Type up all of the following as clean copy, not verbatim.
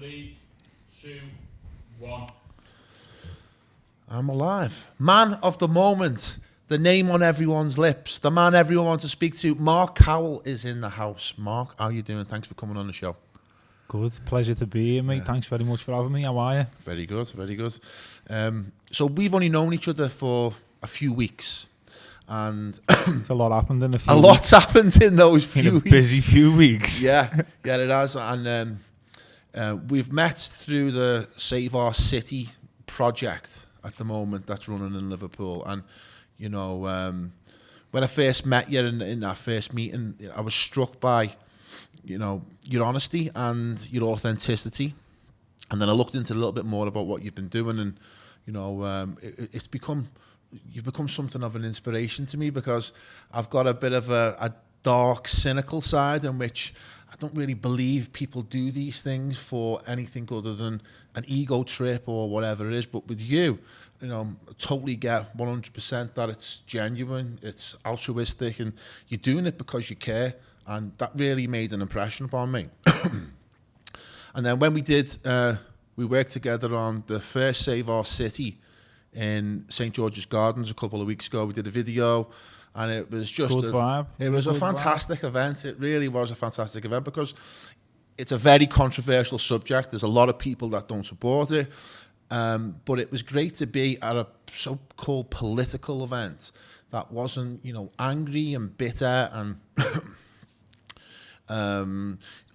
3, 2, 1. I'm alive. Man of the moment. The name on everyone's lips. The man everyone wants to speak to. Mark Cowell is in the house. Mark, how are you doing? Thanks for coming on the show. Good. Pleasure to be here, mate. Yeah. Thanks very much for having me. How are you? Very good, very good. So we've only known each other for a few weeks. And a lot happened in a few weeks. Lot's happened in those few weeks. Busy few weeks. Yeah, it has. And we've met through the Save Our City project at the moment that's running in Liverpool. And, you know, when I first met you in that first meeting, I was struck by, you know, your honesty and your authenticity. And then I looked into a little bit more about what you've been doing, and, you know, you've become something of an inspiration to me, because I've got a bit of a dark, cynical side in which I don't really believe people do these things for anything other than an ego trip or whatever it is. But with you, you know, I totally get 100% that it's genuine, it's altruistic, and you're doing it because you care. And that really made an impression upon me. And then when we worked together on the first Save Our City in St. George's Gardens a couple of weeks ago. We did a video, and it was just it was a fantastic event. It really was a fantastic event, because it's a very controversial subject. There's a lot of people that don't support it, but it was great to be at a so-called political event that wasn't, you know, angry and bitter and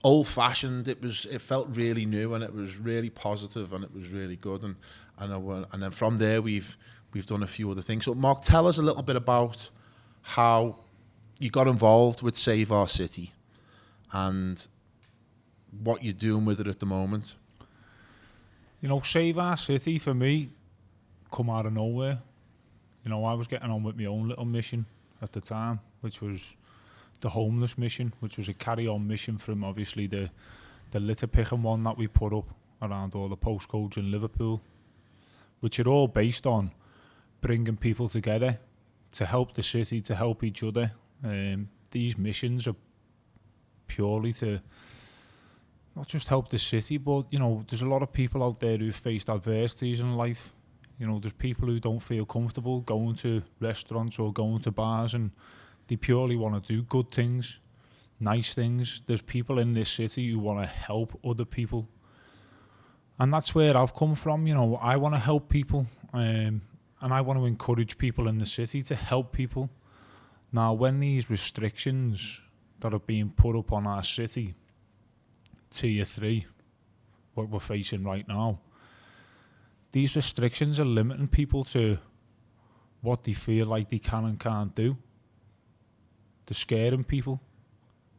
old-fashioned. It felt really new, and it was really positive, and it was really good. And then from there, we've done a few other things. So, Mark, tell us a little bit about how you got involved with Save Our City and what you're doing with it at the moment. You know, Save Our City, for me, come out of nowhere. You know, I was getting on with my own little mission at the time, which was the homeless mission, which was a carry-on mission from, obviously, the litter picking one that we put up around all the postcodes in Liverpool, which are all based on bringing people together to help the city, to help each other. These missions are purely to not just help the city, but, you know, there's a lot of people out there who've faced adversities in life. You know, there's people who don't feel comfortable going to restaurants or going to bars, and they purely want to do good things, nice things. There's people in this city who want to help other people. And that's where I've come from. You know, I want to help people, and I want to encourage people in the city to help people. Now, when these restrictions that are being put up on our city, Tier 3, what we're facing right now, these restrictions are limiting people to what they feel like they can and can't do. They're scaring people.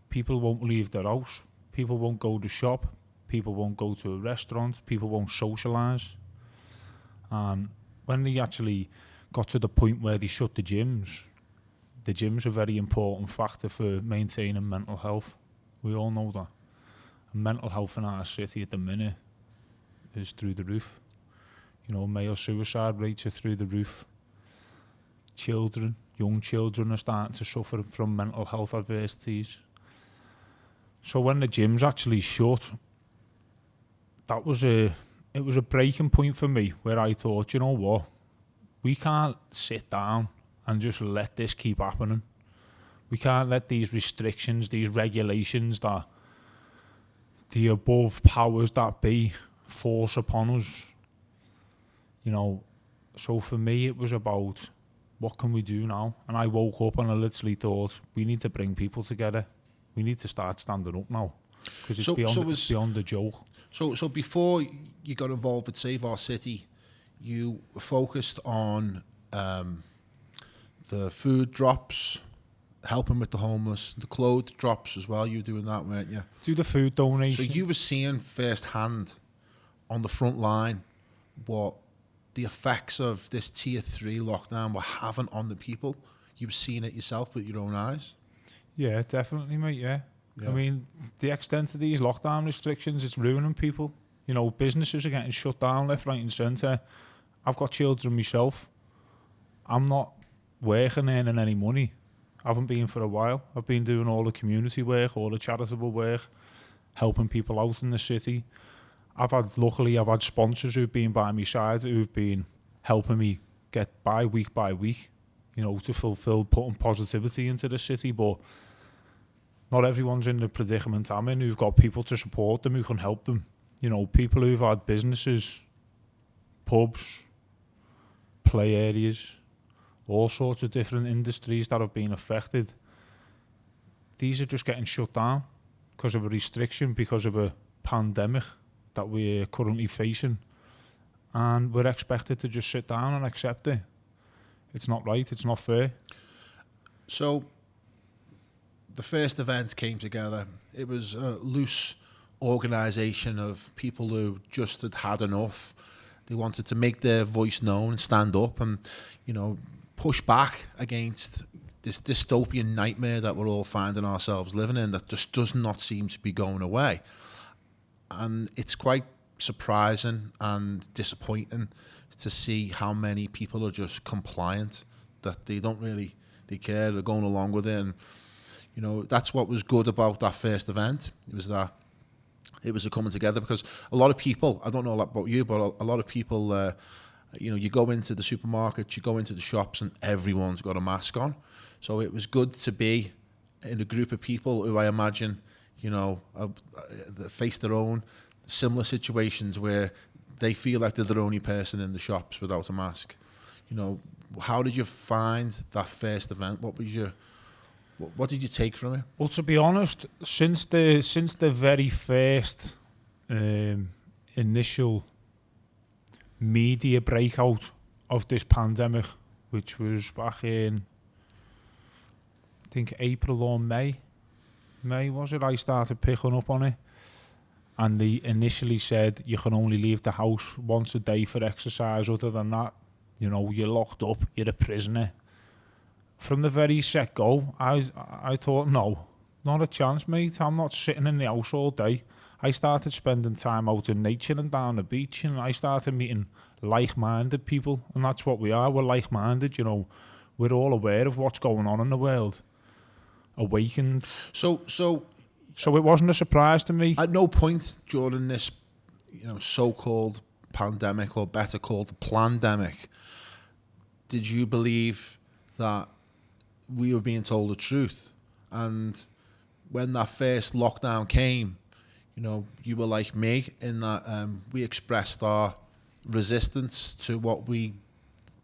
People won't leave their house. People won't go to shop. People won't go to a restaurant. People won't socialise. And when they actually got to the point where they shut the gyms are a very important factor for maintaining mental health. We all know that. And mental health in our city at the minute is through the roof. You know, male suicide rates are through the roof. Young children are starting to suffer from mental health adversities. So when the gyms actually shut, it was a breaking point for me, where I thought, you know what, we can't sit down and just let this keep happening. We can't let these restrictions, these regulations that the above powers that be force upon us. You know, so for me it was about, what can we do now? And I woke up and I literally thought, we need to bring people together. We need to start standing up now, because it's beyond a joke. So before you got involved with Save Our City, you focused on the food drops, helping with the homeless, the clothes drops as well. You were doing that, weren't you? Do the food donation. So you were seeing firsthand on the front line what the effects of this Tier 3 lockdown were having on the people. You were seeing it yourself with your own eyes. Yeah, definitely, mate, yeah. I mean, the extent of these lockdown restrictions, it's ruining people. You know, businesses are getting shut down left, right and centre. I've got children myself. I'm not working, earning any money. I haven't been for a while. I've been doing all the community work, all the charitable work, helping people out in the city. luckily I've had sponsors who've been by my side, who've been helping me get by week, you know, to fulfill putting positivity into the city. But not everyone's in the predicament I'm in, who've got people to support them, who can help them. You know, people who've had businesses, pubs, play areas, all sorts of different industries that have been affected. These are just getting shut down because of a restriction, because of a pandemic that we're currently facing. And we're expected to just sit down and accept it. It's not right, it's not fair. So, the first event came together. It was a loose organisation of people who just had enough. They wanted to make their voice known and stand up and, you know, push back against this dystopian nightmare that we're all finding ourselves living in that just does not seem to be going away. And it's quite surprising and disappointing to see how many people are just compliant, that they don't really, they care, they're going along with it. And, you know, that's what was good about that first event. It was that it was a coming together, because a lot of people, I don't know about you, but a lot of people, you know, you go into the supermarket, you go into the shops and everyone's got a mask on. So it was good to be in a group of people who I imagine, you know, face their own similar situations where they feel like they're the only person in the shops without a mask. You know, how did you find that first event? What did you take from it? Well, to be honest, since the very first initial media breakout of this pandemic, which was back in, I think, April or May was it, I started picking up on it. And they initially said you can only leave the house once a day for exercise. Other than that, you know, you're locked up, you're a prisoner. From the very set go, I thought, no, not a chance, mate. I'm not sitting in the house all day. I started spending time out in nature and down the beach, and I started meeting like-minded people, and that's what we are. We're like-minded, you know. We're all aware of what's going on in the world. Awakened. So it wasn't a surprise to me. At no point during this, you know, so-called pandemic, or better called plandemic, did you believe that we were being told the truth? And when that first lockdown came, you know, you were like me in that we expressed our resistance to what we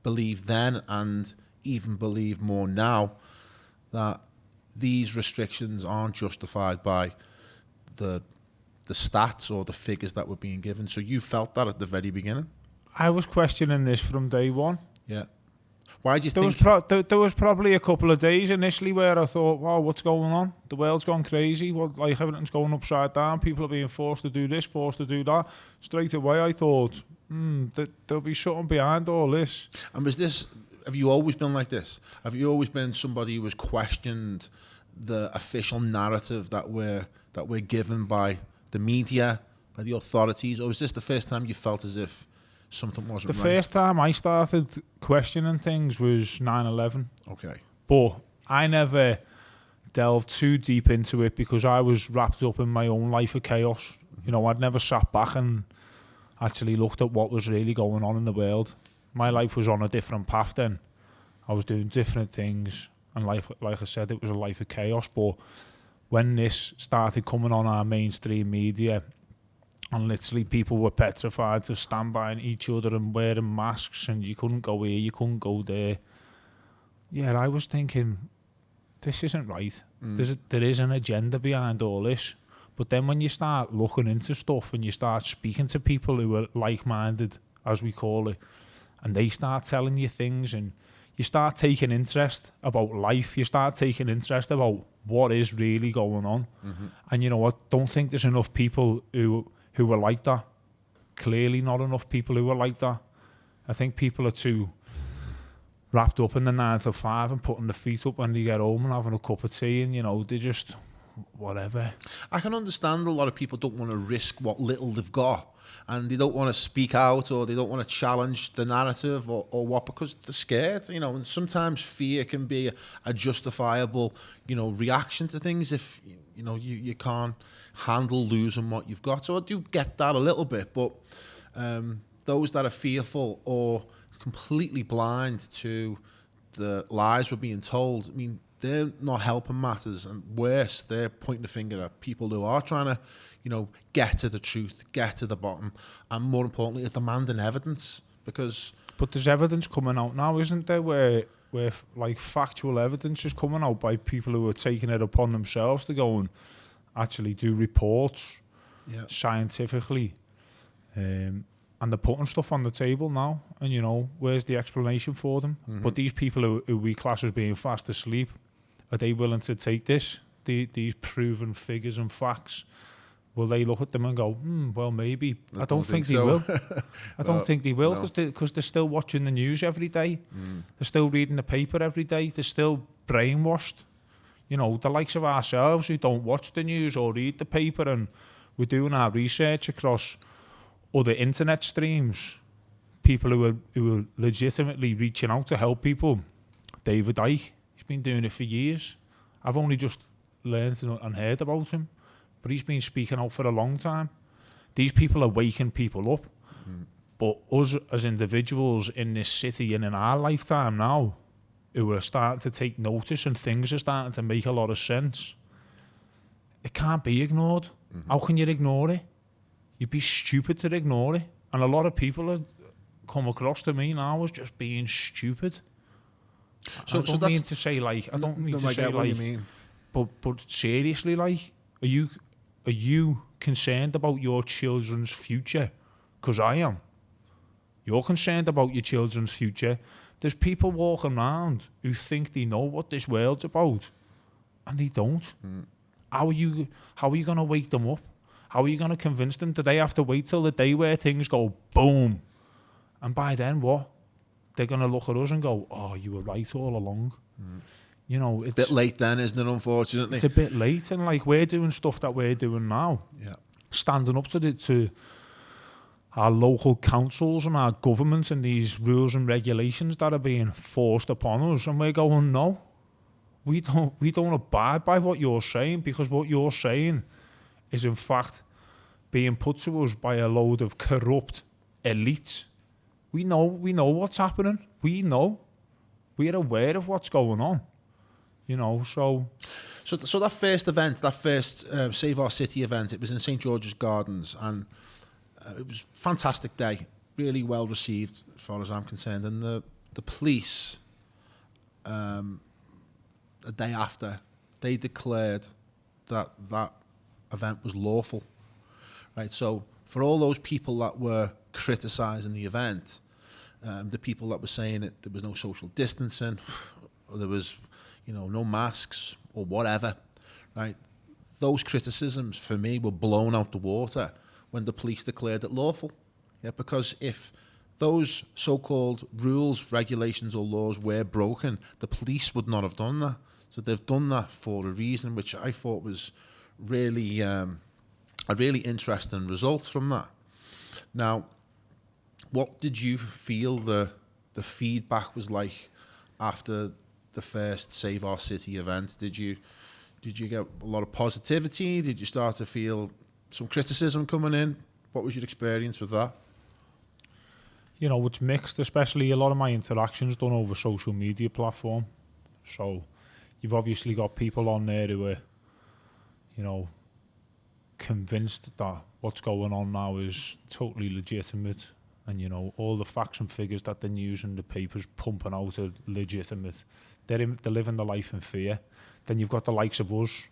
believed then, and even believe more now, that these restrictions aren't justified by the stats or the figures that were being given. So you felt that at the very beginning? I was questioning this from day one. Yeah. Why do you think... There was probably a couple of days initially where I thought, wow, what's going on? The world's gone crazy. Like, everything's going upside down. People are being forced to do this, forced to do that. Straight away I thought, there'll be something behind all this. And have you always been like this? Have you always been somebody who has questioned the official narrative that we're given by the media, by the authorities? Or was this the first time you felt as if something wasn't right? The first time I started questioning things was 9/11. Okay. But I never delved too deep into it because I was wrapped up in my own life of chaos. You know, I'd never sat back and actually looked at what was really going on in the world. My life was on a different path then. I was doing different things, and like I said, it was a life of chaos. But when this started coming on our mainstream media, and literally people were petrified to stand by each other and wearing masks, and you couldn't go here, you couldn't go there. Yeah, I was thinking, this isn't right. There is an agenda behind all this. But then when you start looking into stuff and you start speaking to people who are like-minded, as we call it, and they start telling you things, and you start taking interest about life, you start taking interest about what is really going on. Mm-hmm. And you know, I don't think there's enough people who are like that. Clearly not enough people who are like that. I think people are too wrapped up in the 9 to 5 and putting their feet up when they get home and having a cup of tea, and you know, they just whatever. I can understand a lot of people don't want to risk what little they've got, and they don't want to speak out, or they don't want to challenge the narrative or what, because they're scared, you know. And sometimes fear can be a justifiable, you know, reaction to things if, you know, you can't handle losing what you've got. So I do get that a little bit, but those that are fearful or completely blind to the lies we're being told, I mean, they're not helping matters, and worse, they're pointing the finger at people who are trying to, get to the truth, get to the bottom, and more importantly, demanding evidence. But there's evidence coming out now, isn't there, where like factual evidence is coming out by people who are taking it upon themselves to go and actually do reports scientifically, and they're putting stuff on the table now, and where's the explanation for them? But these people who we class as being fast asleep, are they willing to take these proven figures and facts? Will they look at them and go, well, maybe? I don't think they will. I don't think they will, because they're still watching the news every day. They're still reading the paper every day. They're still brainwashed. The likes of ourselves who don't watch the news or read the paper, and we're doing our research across other internet streams. People who are legitimately reaching out to help people. David Icke, he's been doing it for years. I've only just learned and heard about him, but he's been speaking out for a long time. These people are waking people up. But us as individuals in this city and in our lifetime now, who are starting to take notice and things are starting to make a lot of sense, it can't be ignored. How can you ignore it? You'd be stupid to ignore it. And a lot of people have come across to me now as just being stupid. I don't mean to say what you mean. But seriously, like, are you concerned about your children's future? Because I am. You're concerned about your children's future. There's people walking around who think they know what this world's about, and they don't. How are you going to wake them up? How are you going to convince them? Do they have to wait till the day where things go boom? And by then, what? They're going to look at us and go, oh, you were right all along. It's a bit late then, isn't it, unfortunately? It's a bit late, and like, we're doing stuff that we're doing now. Yeah. Standing up to our local councils and our government and these rules and regulations that are being forced upon us, and we're going, no, we don't abide by what you're saying, because what you're saying is in fact being put to us by a load of corrupt elites. We know what's happening. We know. We're aware of what's going on. So that first event, that first Save Our City event, it was in St George's Gardens, and it was a fantastic day, really well received as far as I'm concerned. And the police, a day after, they declared that event was lawful, right? So for all those people that were criticising the event, the people that were saying that there was no social distancing, or there was, no masks or whatever, right? Those criticisms for me were blown out the water when the police declared it lawful. Yeah, because if those so-called rules, regulations or laws were broken, the police would not have done that. So they've done that for a reason, which I thought was really a really interesting result from that. Now, what did you feel the feedback was like after the first Save Our City event? Did you get a lot of positivity? Did you start to feel some criticism coming in? What was your experience with that? It's mixed, especially a lot of my interactions done over social media platform. So you've obviously got people on there who are, convinced that what's going on now is totally legitimate, and all the facts and figures that the news and the papers pumping out are legitimate. They're living the life in fear. Then you've got the likes of us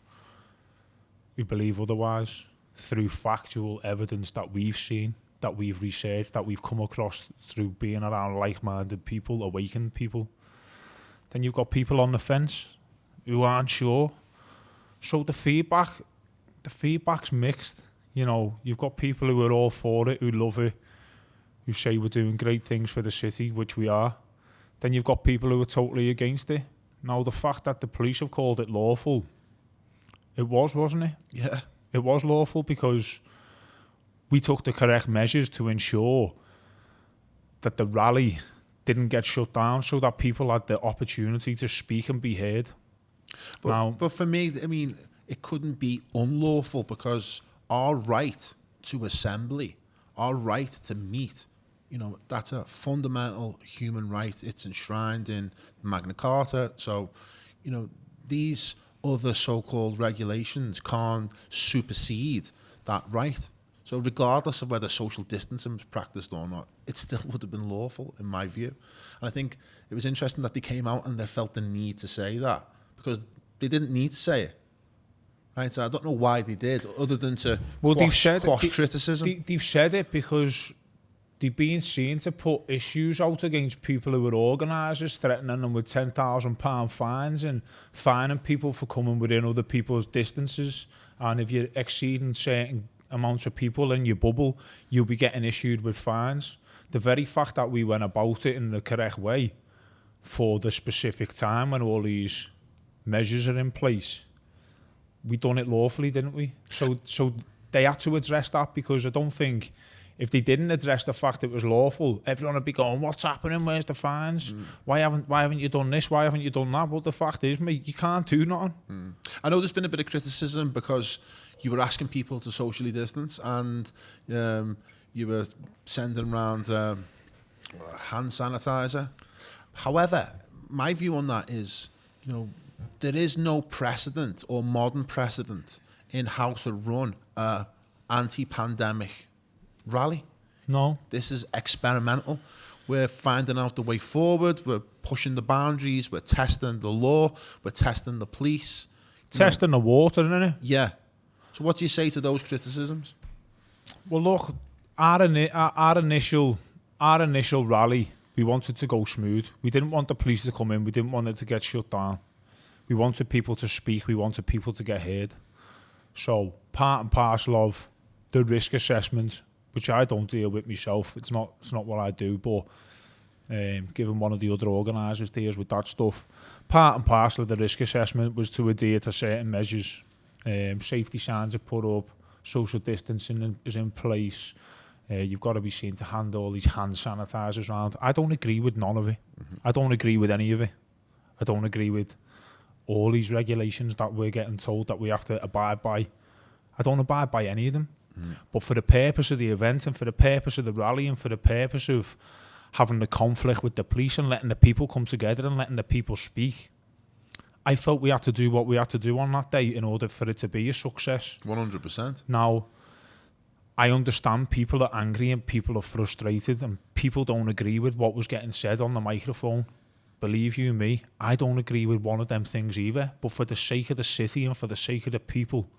who believe otherwise through factual evidence that we've seen, that we've researched, that we've come across through being around like-minded people, awakened people. Then you've got people on the fence who aren't sure. So the feedback's mixed. You've got people who are all for it, who love it, who say we're doing great things for the city, which we are. Then you've got people who are totally against it. Now, the fact that the police have called it lawful, it was, wasn't it? Yeah. It was lawful because we took the correct measures to ensure that the rally didn't get shut down, so that people had the opportunity to speak and be heard. But for me, I mean, it couldn't be unlawful, because our right to assembly, our right to meet, you know, that's a fundamental human right. It's enshrined in Magna Carta. So, you know, these other so-called regulations can't supersede that right. So regardless of whether social distancing was practiced or not, it still would have been lawful, in my view. And I think it was interesting that they came out and they felt the need to say that, because they didn't need to say it. Right? So I don't know why they did, other than to quash criticism. They've said it because they've been seen to put issues out against people who were organisers, threatening them with £10,000 fines and fining people for coming within other people's distances. And if you're exceeding certain amounts of people in your bubble, you'll be getting issued with fines. The very fact that we went about it in the correct way for the specific time when all these measures are in place, we done it lawfully, didn't we? So they had to address that, because I don't think if they didn't address the fact it was lawful, everyone would be going, what's happening? Where's the fines? Why haven't you done this? Why haven't you done that? Well, the fact is, mate, you can't do nothing. I know there's been a bit of criticism because you were asking people to socially distance, and you were sending around hand sanitizer. However, my view on that is, you know, there is no precedent or modern precedent in how to run a anti-pandemic rally. No. This is experimental. We're finding out the way forward. We're pushing the boundaries. We're testing the law. We're testing the police. Testing the water, innit? Yeah. So what do you say to those criticisms? Well, look, our initial rally, we wanted to go smooth. We didn't want the police to come in. We didn't want it to get shut down. We wanted people to speak. We wanted people to get heard. So part and parcel of the risk assessment, which I don't deal with myself, it's not what I do, but given one of the other organisers deals with that stuff, part and parcel of the risk assessment was to adhere to certain measures. Safety signs are put up, social distancing is in place. You've got to be seen to hand all these hand sanitisers around. I don't agree with none of it. I don't agree with any of it. I don't agree with all these regulations that we're getting told that we have to abide by. I don't abide by any of them. But for the purpose of the event and for the purpose of the rally and for the purpose of having the conflict with the police and letting the people come together and letting the people speak, I felt we had to do what we had to do on that day in order for it to be a success. 100%. Now, I understand people are angry and people are frustrated and people don't agree with what was getting said on the microphone. Believe you me, I don't agree with one of them things either. But for the sake of the city and for the sake of the people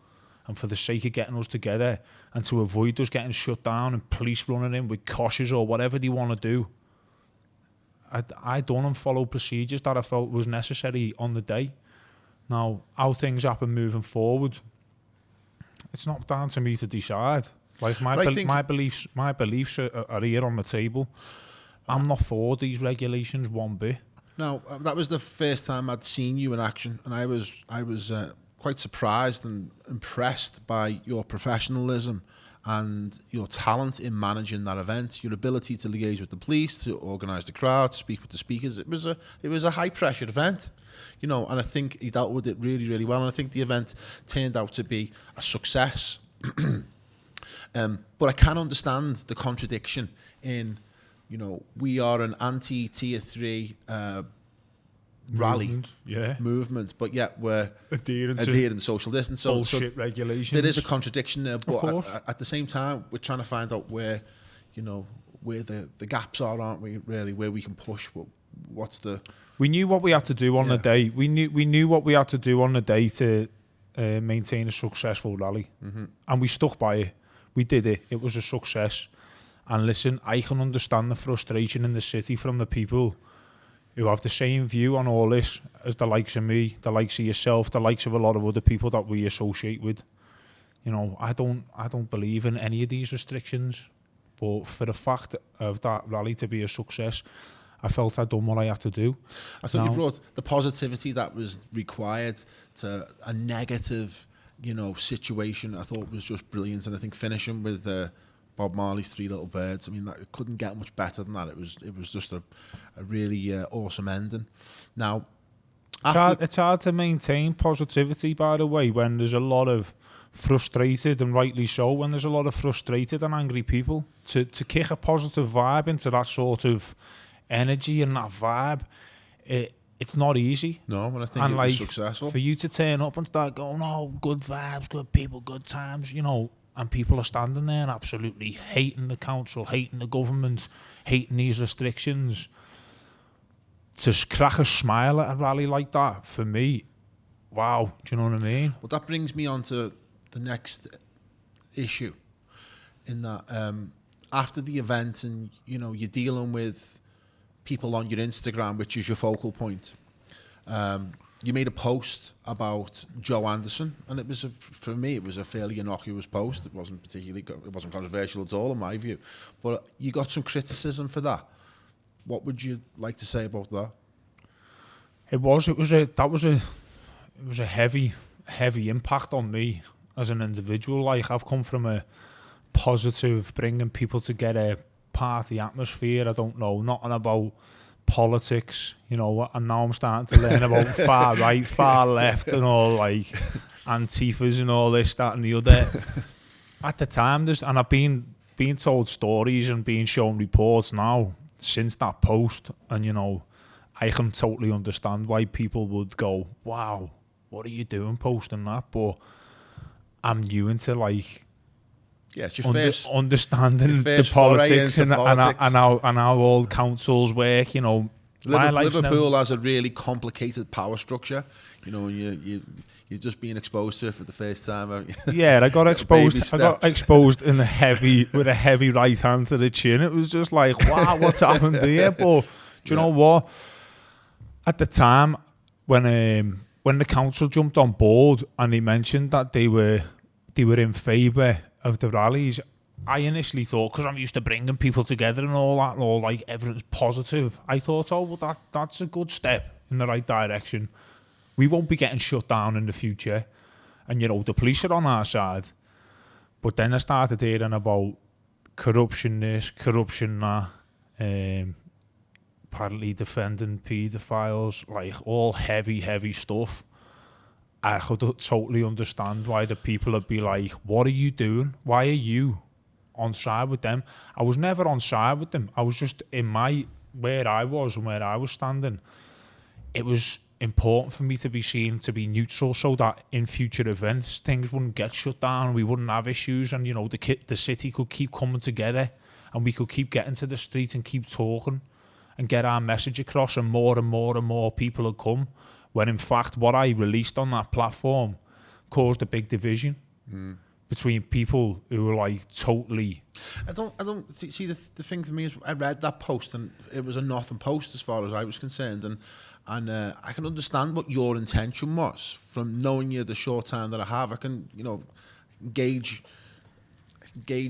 and for the sake of getting us together and to avoid us getting shut down and police running in with cautions or whatever they want to do, I done and followed procedures that I felt was necessary on the day. Now, how things happen moving forward, it's not down to me to decide. Like my beliefs are here on the table. I'm not for these regulations one bit. Now, that was the first time I'd seen you in action, and I was quite surprised and impressed by your professionalism and your talent in managing that event, your ability to liaise with the police, to organise the crowd, to speak with the speakers. It was a high pressure event, you know, and I think he dealt with it really, really well. And I think the event turned out to be a success. But I can understand the contradiction in, you know, we are an anti-tier 3 rally movement, but yet we're adhering to social distance. So bullshit regulations. There is a contradiction there, but at the same time, we're trying to find out where, you know, where the gaps are, aren't we? Really, where we can push. What's the? We knew what we had to do on the day. We knew what we had to do on the day to maintain a successful rally, and we stuck by it. We did it. It was a success. And listen, I can understand the frustration in the city from the people who have the same view on all this as the likes of me, the likes of yourself, the likes of a lot of other people that we associate with. You know, I don't believe in any of these restrictions, but for the fact of that rally to be a success, I felt I'd done what I had to do. I thought you brought the positivity that was required to a negative, you know, situation. I thought was just brilliant, and I think finishing with Bob Marley's Three Little Birds, I mean, it couldn't get much better than that. It was just a really awesome ending. Now, It's hard to maintain positivity, by the way, when there's a lot of frustrated, and rightly so, when there's a lot of frustrated and angry people. To kick a positive vibe into that sort of energy and that vibe, it's not easy. No, and I think it was successful. For you to turn up and start going, oh, good vibes, good people, good times, you know, and people are standing there and absolutely hating the council, hating the government, hating these restrictions. To crack a smile at a rally like that, for me, wow, do you know what I mean? Well, that brings me on to the next issue, in that after the event, and you know, you're dealing with people on your Instagram, which is your focal point. You made a post about Joe Anderson, and it was for me it was a fairly innocuous post. It wasn't controversial at all in my view, but you got some criticism for that. What would you like to say about that? It was a heavy impact on me as an individual. Like, I've come from a positive, bringing people together, party atmosphere. I don't know nothing about politics, you know, and now I'm starting to learn about far right, far left, and all, like Antifas and all this, that and the other. At the time, and I've been told stories and being shown reports now since that post, and you know, I can totally understand why people would go, wow, what are you doing posting that? But I'm new into, like, yeah, it's your first understanding the politics and how all councils work, you know. Liverpool has a really complicated power structure, you know, and you're just being exposed to it for the first time, haven't you? Yeah, I got exposed. I got exposed with a heavy right hand to the chin. It was just like, wow, what's happened here? But do you know what? At the time, when the council jumped on board and they mentioned that they were in favour of the rallies, I initially thought, because I'm used to bringing people together and all that, and all, like, everything's positive, I thought, oh, well, that's a good step in the right direction. We won't be getting shut down in the future, and you know, the police are on our side. But then I started hearing about corruption this, corruption that, apparently defending paedophiles, like all heavy stuff. I could totally understand why the people would be like, what are you doing? Why are you on side with them? I was never on side with them. I was just where I was and where I was standing. It was important for me to be seen to be neutral, so that in future events things wouldn't get shut down, we wouldn't have issues, and you know, the city could keep coming together, and we could keep getting to the street and keep talking and get our message across, and more people would come. When in fact what I released on that platform caused a big division between people who were like totally... I don't see the thing for me is, I read that post and it was a nothing post as far as I was concerned, and I can understand what your intention was. From knowing you the short time that I have, I can, you know, gauge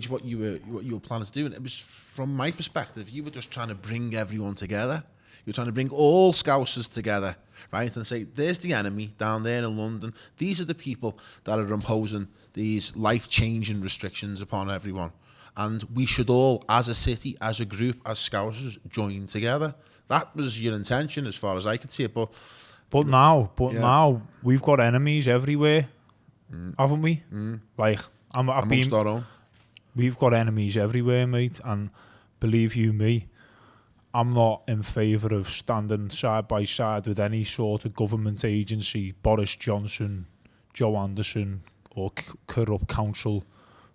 what you were planning to do, and it was, from my perspective, you were just trying to bring everyone together. You're trying to bring all Scousers together, right? And say, there's the enemy down there in London. These are the people that are imposing these life-changing restrictions upon everyone. And we should all, as a city, as a group, as Scousers, join together. That was your intention as far as I could see it. But now, we've got enemies everywhere, haven't we? Like, amongst our own. We've got enemies everywhere, mate. And believe you me, I'm not in favour of standing side by side with any sort of government agency, Boris Johnson, Joe Anderson, or corrupt council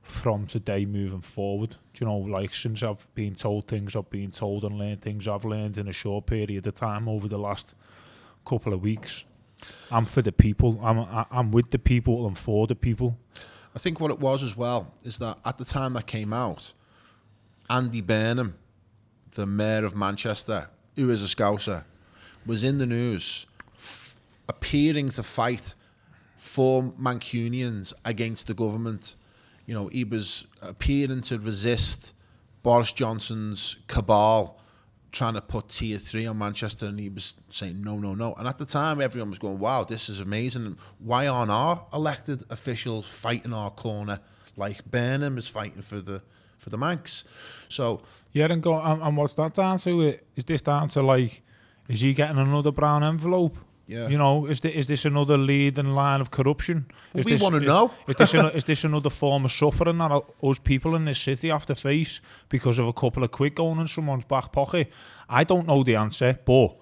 from today moving forward. Do you know, like, since I've been told things I've been told and learned things I've learned in a short period of time over the last couple of weeks, I'm for the people. I'm with the people and for the people. I think what it was as well is that at the time that came out, Andy Burnham, the mayor of Manchester, who is a Scouser, was in the news appearing to fight for Mancunians against the government. You know, he was appearing to resist Boris Johnson's cabal trying to put tier 3 on Manchester, and he was saying no. And at the time, everyone was going, wow, this is amazing. Why aren't our elected officials fighting our corner like Burnham is fighting for the Manx? So yeah, and what's that down to? Is this down to, like, is he getting another brown envelope? Yeah. You know, is this another lead in line of corruption? Well, we want to know. Is this another form of suffering that us people in this city have to face because of a couple of quid going in someone's back pocket? I don't know the answer, but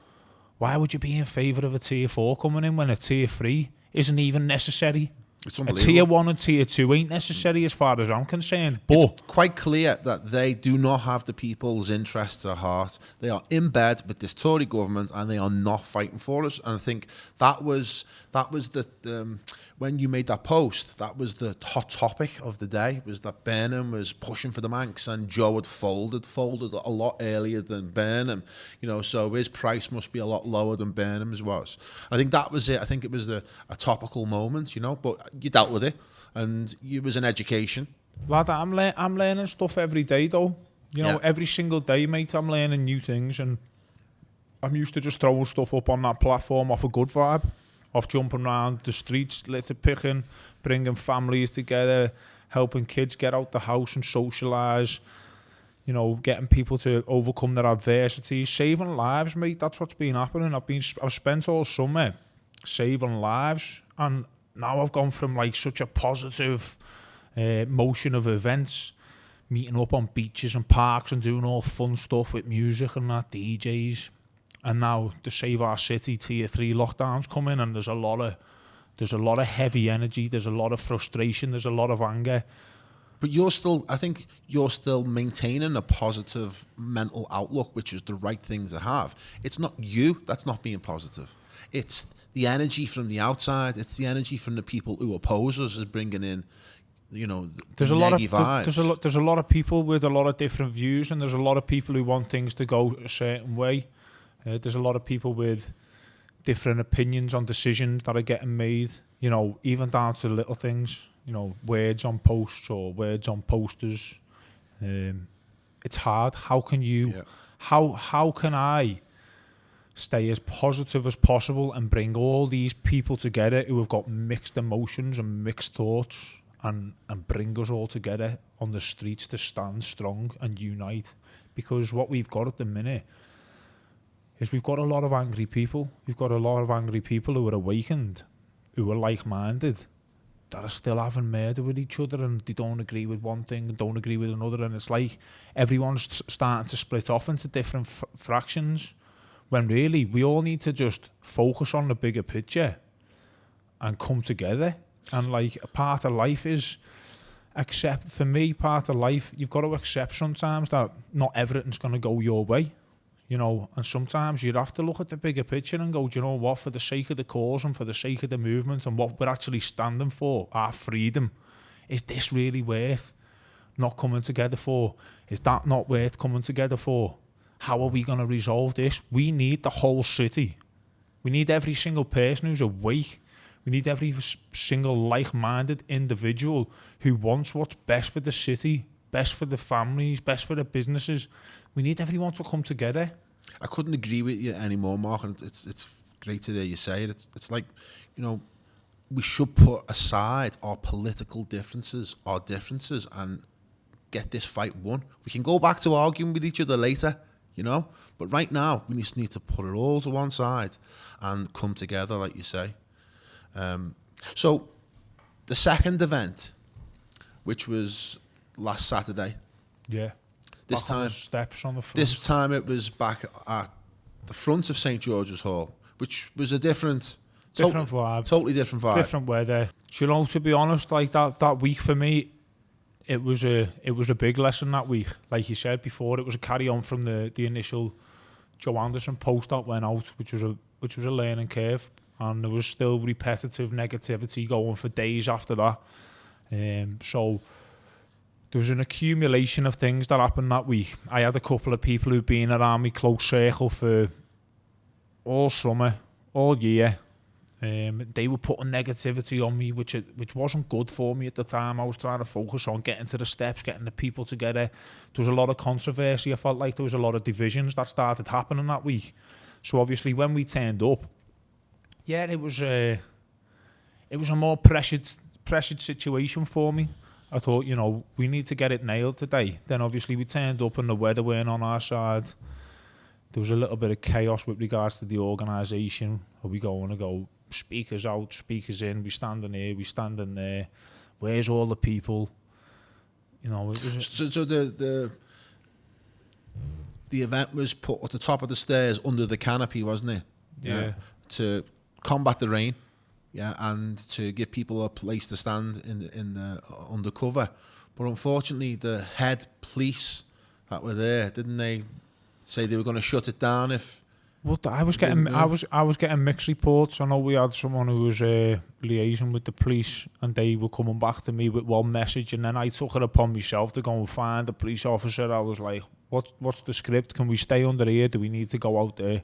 why would you be in favour of a tier 4 coming in when a tier 3 isn't even necessary? It's A unbelievable. tier 1 and tier 2 ain't necessary as far as I'm concerned. But It's quite clear that they do not have the people's interests at heart. They are in bed with this Tory government and they are not fighting for us. And I think that was the when you made that post, that was the hot topic of the day, was that Burnham was pushing for the Manx and Joe had folded a lot earlier than Burnham, you know, so his price must be a lot lower than Burnham's was. I think that was it. I think it was a topical moment, you know, but you dealt with it and it was an education. lad, I'm learning stuff every day though. You know, every single day, mate, I'm learning new things, and I'm used to just throwing stuff up on that platform off a good vibe, off jumping around the streets, litter picking, bringing families together, helping kids get out the house and socialise, you know, getting people to overcome their adversities, saving lives, mate. That's what's been happening. I've spent all summer saving lives, and now I've gone from like such a positive motion of events, meeting up on beaches and parks and doing all fun stuff with music and that, DJs. And now the Save Our City Tier 3 lockdowns come in, and there's a lot of heavy energy, there's a lot of frustration, there's a lot of anger. But I think you're still maintaining a positive mental outlook, which is the right thing to have. It's not you that's not being positive. It's the energy from the outside. It's the energy from the people who oppose us is bringing in, you know, there's a lot of vibes. There's a lot of people with a lot of different views, and there's a lot of people who want things to go a certain way. There's a lot of people with different opinions on decisions that are getting made, you know, even down to little things, you know, words on posts or words on posters. It's hard. How can you, how can I stay as positive as possible and bring all these people together who have got mixed emotions and mixed thoughts, and bring us all together on the streets to stand strong and unite? Because what we've got at the minute is we've got a lot of angry people. We've got a lot of angry people who are awakened, who are like-minded, that are still having murder with each other, and they don't agree with one thing and don't agree with another, and it's like everyone's starting to split off into different fractions, when really we all need to just focus on the bigger picture and come together. And like, a part of life is for me, part of life, you've got to accept sometimes that not everything's going to go your way. You know, and sometimes you'd have to look at the bigger picture and go, do you know what, for the sake of the cause and for the sake of the movement and what we're actually standing for, our freedom, is this really worth not coming together for? Is that not worth coming together for? How are we going to resolve this? We need the whole city. We need every single person who's awake. We need every single like-minded individual who wants what's best for the city, best for the families, best for the businesses. We need everyone to come together. I couldn't agree with you anymore, Mark, and it's great to hear you say it. It's like, you know, we should put aside our political differences, and get this fight won. We can go back to arguing with each other later, you know, but right now we just need to put it all to one side and come together, like you say. So the second event, which was last Saturday. Yeah. This back on time, the steps on the front. This time it was back at the front of St George's Hall, which was a different vibe, totally different vibe, different weather. Do you know, to be honest, like that week for me, it was a big lesson that week. Like you said before, it was a carry on from the initial Joe Anderson post that went out, which was a learning curve, and there was still repetitive negativity going for days after that. So there was an accumulation of things that happened that week. I had a couple of people who've been around my close circle for all summer, all year. They were putting negativity on me, which wasn't good for me at the time. I was trying to focus on getting to the steps, getting the people together. There was a lot of controversy. I felt like there was a lot of divisions that started happening that week. So obviously when we turned up, yeah, it was a more pressured situation for me. I thought, you know, we need to get it nailed today. Then obviously we turned up and the weather weren't on our side. there was a little bit of chaos with regards to the organisation. Are we going to go speakers out, speakers in, we standing here, we standing there, where's all the people? You know, it was... So the event was put at the top of the stairs under the canopy, wasn't it? Yeah. To combat the rain, and to give people a place to stand in the undercover. But unfortunately, the head police that were there, didn't they say they were going to shut it down if... Well, I was getting mixed reports. I know we had someone who was liaising with the police, and they were coming back to me with one message, and then I took it upon myself to go and find the police officer. I was like, what's the script? Can we stay under here? Do we need to go out there?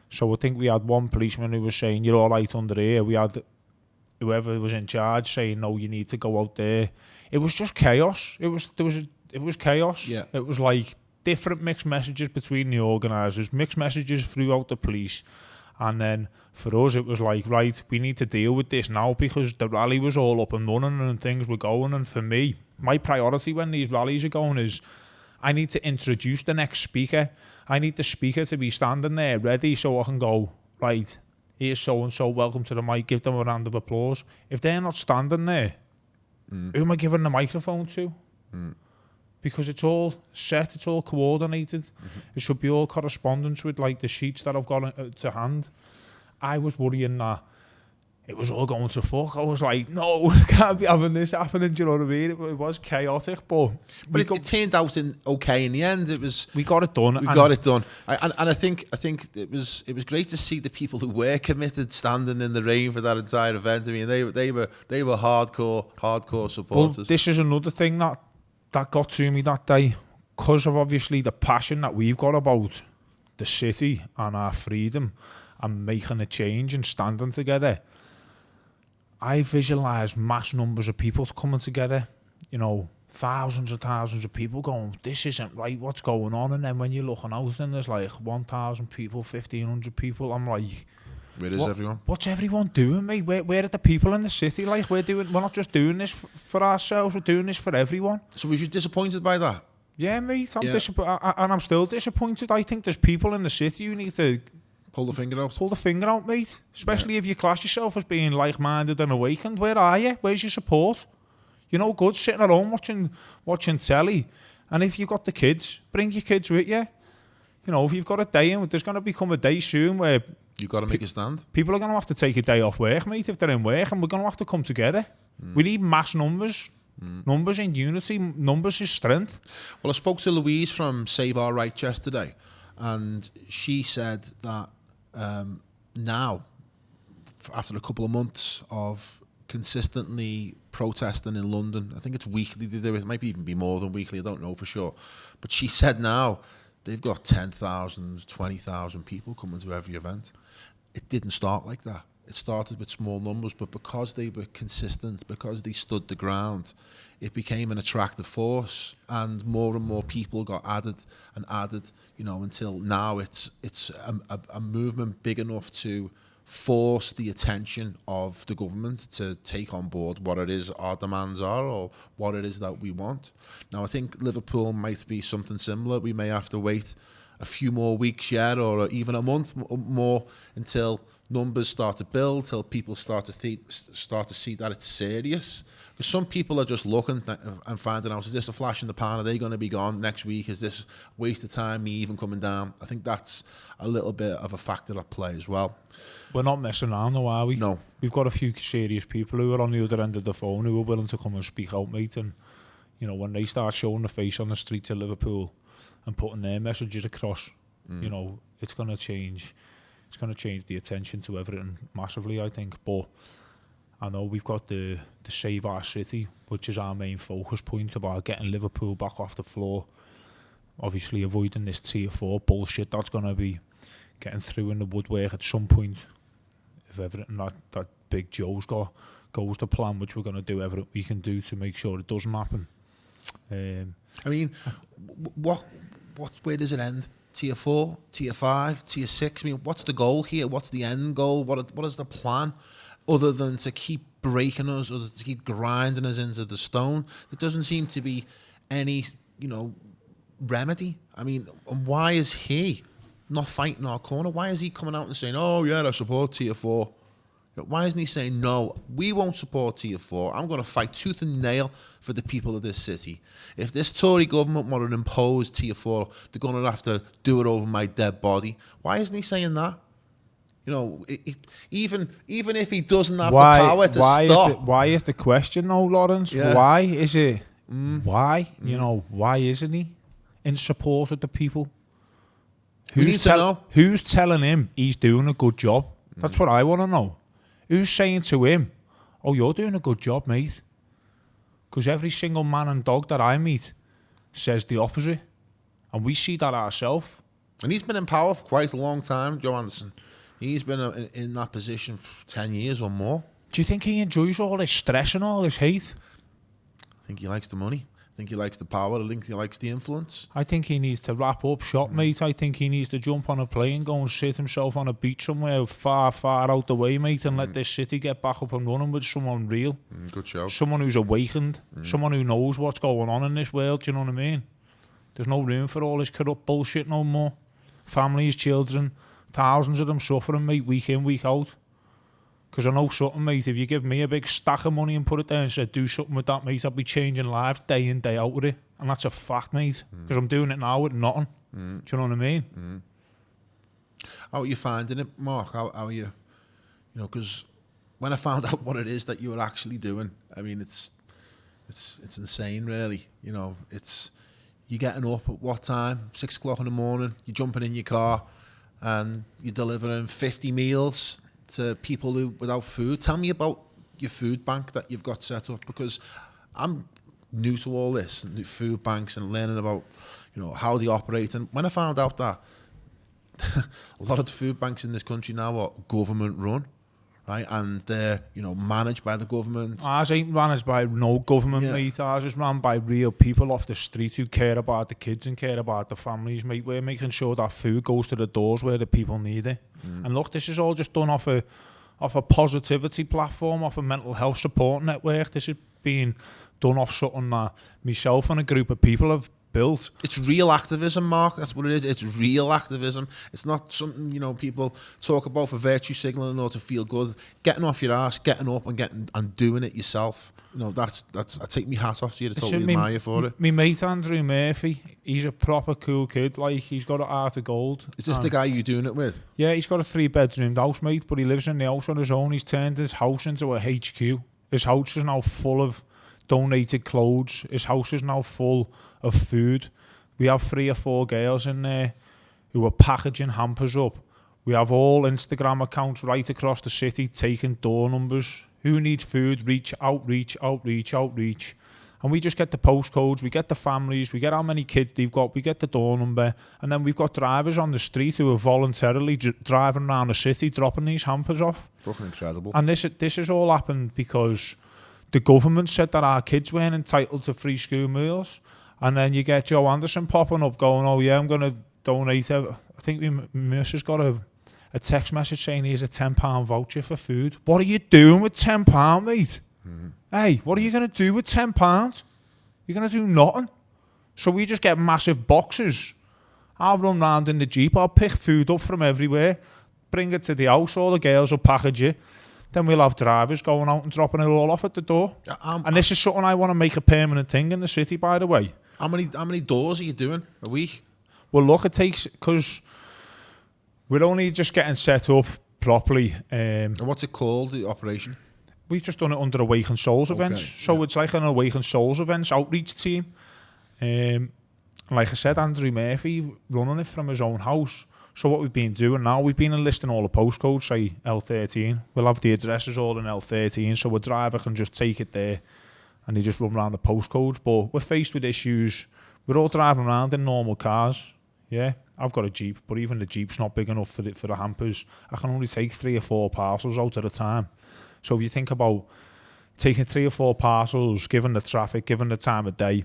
So I think we had one policeman who was saying, you're all right under here. We had whoever was in charge saying, no, you need to go out there. It was just chaos. It was chaos. Yeah. It was like different mixed messages between the organisers, mixed messages throughout the police. And then for us, it was like, right, we need to deal with this now because the rally was all up and running and things were going. And for me, my priority when these rallies are going is I need to introduce the next speaker. I need the speaker to be standing there ready so I can go, right, here's so-and-so, welcome to the mic, give them a round of applause. If they're not standing there, who am I giving the microphone to? Because it's all set, it's all coordinated. It should be all correspondence with like the sheets that I've got to hand. I was worrying that it was all going to fuck. I was like, no, I can't be having this happening, do you know what I mean? It was chaotic, but it turned out okay in the end. We got it done. We got it done. And I think it was great to see the people who were committed standing in the rain for that entire event. I mean, they were hardcore supporters. Well, this is another thing that got to me that day, because of obviously the passion that we've got about the city and our freedom and making a change and standing together. I visualised mass numbers of people coming together, you know, thousands of people going, this isn't right, what's going on? And then when you're looking out and there's like 1,000 people, 1,500 people, I'm like, where is everyone? What's everyone doing, mate? Where are the people in the city? Like, we're not just doing this for ourselves, we're doing this for everyone. So was you disappointed by that? Yeah, mate, I'm disappointed, and I'm still disappointed. I think there's people in the city who need to pull the finger out, mate. Especially if you class yourself as being like-minded and awakened. Where are you? Where's your support? You're no good sitting at home watching telly. And if you've got the kids, bring your kids with you. You know, if you've got a day in, there's going to become a day soon where you've got to make a stand. People are going to have to take a day off work, mate, if they're in work, and we're going to have to come together. We need mass numbers. Numbers in unity. Numbers is strength. Well, I spoke to Louise from Save Our Rights yesterday, and she said that now, after a couple of months of consistently protesting in London, I think it's weekly they do it, might even be more than weekly, I don't know for sure, but she said now they've got 10,000, 20,000 people coming to every event. It didn't start like that. It started with small numbers, but because they were consistent, because they stood the ground, it became an attractive force, and more people got added, you know, until now it's a movement big enough to force the attention of the government to take on board what it is our demands are, or what it is that we want. Now, I think Liverpool might be something similar. We may have to wait a few more weeks yet, or even a month more, until numbers start to build, till people start to see that it's serious. Because some people are just looking and finding out, is this a flash in the pan? Are they going to be gone next week? Is this a waste of time, me even coming down? I think that's a little bit of a factor at play as well. We're not messing around though, are we? No. We've got a few serious people who are on the other end of the phone who are willing to come and speak out, mate. And, you know, when they start showing the face on the streets of Liverpool and putting their messages across, you know, it's going to change. It's going to change the attention to everything massively, I think. But I know we've got the Save Our City, which is our main focus point about getting Liverpool back off the floor. Obviously avoiding this tier 4 bullshit that's going to be getting through in the woodwork at some point. If everything that Big Joe's got goes to plan, which we're going to do everything we can do to make sure it doesn't happen. I mean, where does it end? Tier 4, Tier 5, Tier 6? I mean, what's the goal here? What's the end goal? What is the plan? Other than to keep breaking us, or to keep grinding us into the stone? There doesn't seem to be any, you know, remedy. I mean, why is he not fighting our corner? Why is he coming out and saying, oh yeah, I support tier 4? Why isn't he saying, no, we won't support tier 4. I'm going to fight tooth and nail for the people of this city. If this Tory government want to impose tier 4, they're going to have to do it over my dead body. Why isn't he saying that? You know, even if he doesn't have the power to stop. Why is the question, though, Lawrence? Yeah. Why is it? Why? You know, why isn't he in support of the people? We need to know. Who's telling him he's doing a good job? That's what I want to know. Who's saying to him, oh, you're doing a good job, mate? Because every single man and dog that I meet says the opposite. And we see that ourselves. And he's been in power for quite a long time, Joe Anderson. He's been in that position for 10 years or more. Do you think he enjoys all this stress and all this hate? I think he likes the money. I think he likes the power. I think he likes the influence. I think he needs to wrap up shop, mate. I think he needs to jump on a plane, go and sit himself on a beach somewhere far, far out the way, mate, and let this city get back up and running with someone real. Good show. Someone who's awakened. Someone who knows what's going on in this world, do you know what I mean? There's no room for all this corrupt bullshit no more. Families, children, thousands of them suffering, mate, week in, week out. Because I know something, mate, if you give me a big stack of money and put it there and said, do something with that, mate, I'll be changing lives day in, day out with it. And that's a fact, mate. Because I'm doing it now with nothing. Do you know what I mean? How are you finding it, Mark? How are you? You know, because when I found out what it is that you were actually doing, I mean, it's insane, really. You know, you're getting up at what time? 6 o'clock in the morning. You're jumping in your car and you're delivering 50 meals to people who without food. Tell me about your food bank that you've got set up, because I'm new to all this, new food banks, and learning about, you know, how they operate. And when I found out that a lot of the food banks in this country now are government run, right, and they're, you know, managed by the government. Ours ain't managed by no government, mate. Ours is run by real people off the street who care about the kids and care about the families, mate. We're making sure that food goes to the doors where the people need it. And look, this is all just done off a positivity platform, off a mental health support network. This is being done off something that myself and a group of people have built. It's real activism, Mark. That's what it is. It's real activism. It's not something, you know, people talk about for virtue signaling or to feel good. Getting off your ass, getting up and doing it yourself. You know, that's I take my hat off to you to totally admire you for it. Me mate Andrew Murphy, he's a proper cool kid. Like, he's got an heart of gold. Is this the guy you're doing it with? Yeah, he's got a 3-bedroomed house, mate, but he lives in the house on his own. He's turned his house into a HQ. His house is now full of donated clothes. His house is now full of food. We have 3 or 4 girls in there who are packaging hampers up. We have all Instagram accounts right across the city taking door numbers. Who needs food? Reach, outreach. And we just get the postcodes, we get the families, we get how many kids they've got, we get the door number, and then we've got drivers on the street who are voluntarily driving around the city dropping these hampers off. Fucking incredible. And this has all happened because the government said that our kids weren't entitled to free school meals. And then you get Joe Anderson popping up going, oh yeah, I'm going to donate. I think my missus got a text message saying here's a £10 voucher for food. What are you doing with £10, mate? Hey, what are you going to do with £10? You're going to do nothing. So we just get massive boxes. I'll run round in the Jeep. I'll pick food up from everywhere, bring it to the house. All the girls will package it. Then we'll have drivers going out and dropping it all off at the door. And this is something I want to make a permanent thing in the city, by the way. How many doors are you doing a week? Well, look, it takes, because we're only just getting set up properly. And what's it called, the operation? We've just done it under Awaken Souls events. So it's like an Awaken Souls events outreach team. Like I said, Andrew Murphy running it from his own house. So what we've been doing now, we've been enlisting all the postcodes, say L13. We'll have the addresses all in L13, so a driver can just take it there and they just run around the postcodes. But we're faced with issues. We're all driving around in normal cars. Yeah, I've got a Jeep, but even the Jeep's not big enough for the hampers. I can only take 3 or 4 parcels out at a time. So if you think about taking 3 or 4 parcels, given the traffic, given the time of day,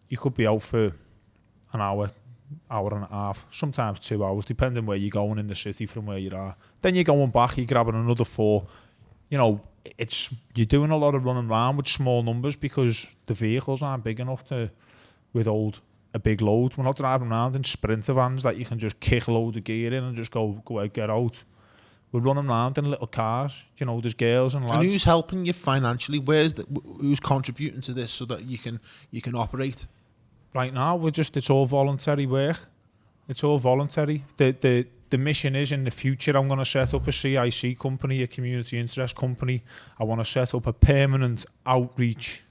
you could be out for an hour and a half, sometimes 2 hours, depending where you're going in the city from where you are. Then you're going back, you're grabbing another 4. You know, you're doing a lot of running around with small numbers because the vehicles aren't big enough to withhold a big load. We're not driving around in sprinter vans that you can just kick a load of gear in and just go out, get out. We're running around in little cars. You know, there's girls and lads. And who's helping you financially? Who's contributing to this so that you can operate? Right now, it's all voluntary work. It's all voluntary. The mission is, in the future, I'm going to set up a CIC company, a community interest company. I want to set up a permanent outreach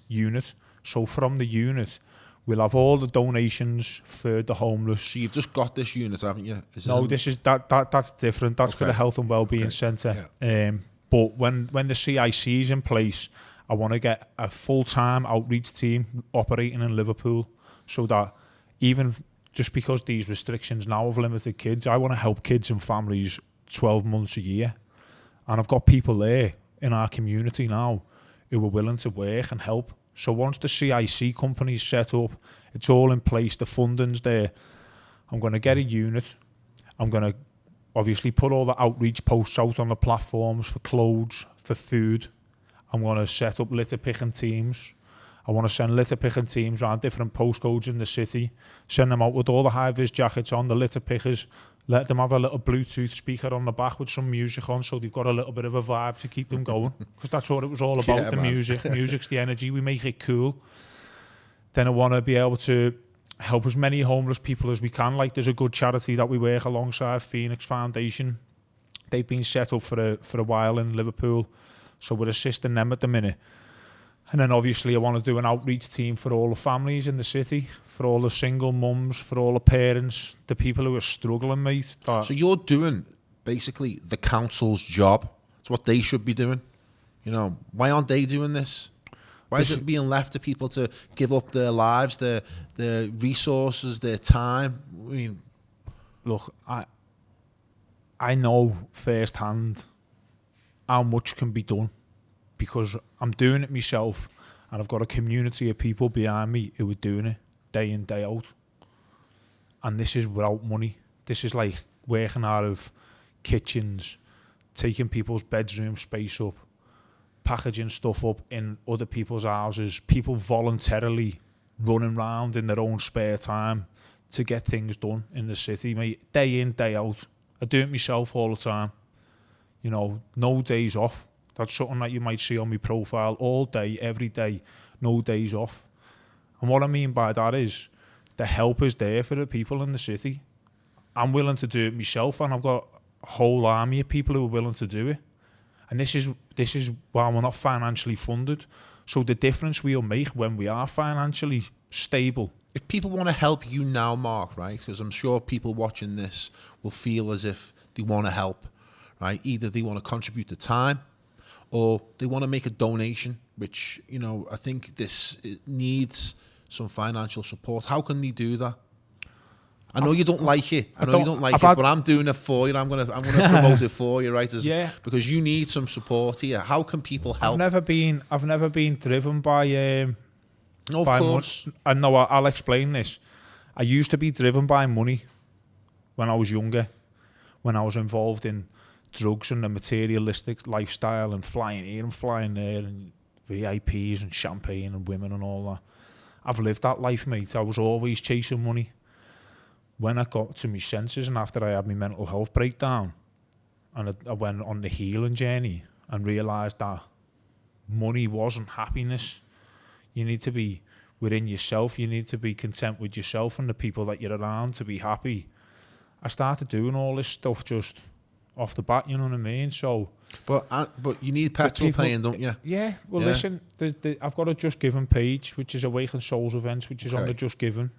unit. So from the unit, we'll have all the donations for the homeless. So you've just got this unit, haven't you? That's different. That's for the health and wellbeing centre. Yeah. But when the CIC is in place, I want to get a full-time outreach team operating in Liverpool, so that even just because these restrictions now have limited kids, I want to help kids and families 12 months a year. And I've got people there in our community now who are willing to work and help. So once the CIC company's set up, it's all in place, the funding's there, I'm going to get a unit. I'm going to obviously put all the outreach posts out on the platforms for clothes, for food. I'm going to set up litter picking teams. I want to send litter picking teams around different postcodes in the city, send them out with all the high-vis jackets on, the litter pickers, let them have a little Bluetooth speaker on the back with some music on, so they've got a little bit of a vibe to keep them going, because that's what it was all about, music. Music's the energy, we make it cool. Then I want to be able to help as many homeless people as we can. Like, there's a good charity that we work alongside, Phoenix Foundation. They've been set up for a while in Liverpool, so we're assisting them at the minute. And then obviously I want to do an outreach team for all the families in the city, for all the single mums, for all the parents, the people who are struggling, mate. So you're doing basically the council's job. It's what they should be doing. You know, why aren't they doing this? Why is it being left to people to give up their lives, their resources, their time? I mean, look, I know firsthand how much can be done, because I'm doing it myself, and I've got a community of people behind me who are doing it day in, day out. And this is without money. This is like working out of kitchens, taking people's bedroom space up, packaging stuff up in other people's houses, people voluntarily running around in their own spare time to get things done in the city, mate. Day in, day out. I do it myself all the time. You know, no days off. That's something that you might see on my profile all day, every day, no days off. And what I mean by that is the help is there for the people in the city. I'm willing to do it myself, and I've got a whole army of people who are willing to do it. And this is why we're not financially funded. So the difference we'll make when we are financially stable. If people want to help you now, Mark, right? Because I'm sure people watching this will feel as if they want to help, right? Either they want to contribute the time, or they want to make a donation, which, you know, I think it needs some financial support. How can they do that? I know you don't like it. I know you don't like it, but I'm doing it for you. I'm gonna promote it for you, right? Because you need some support here. How can people help? I've never been driven by no, of course. I know. I'll explain this. I used to be driven by money when I was younger, when I was involved in drugs and the materialistic lifestyle and flying here and flying there and VIPs and champagne and women and all that. I've lived that life, mate. I was always chasing money. When I got to my senses and after I had my mental health breakdown, and I went on the healing journey and realised that money wasn't happiness. You need to be within yourself. You need to be content with yourself and the people that you're around to be happy. I started doing all this stuff just off the bat, you know what I mean? So, but you need petrol paying, don't you? Yeah. Well, listen, I've got a Just Giving page, which is Awaken Souls events, which is on the Just Giving.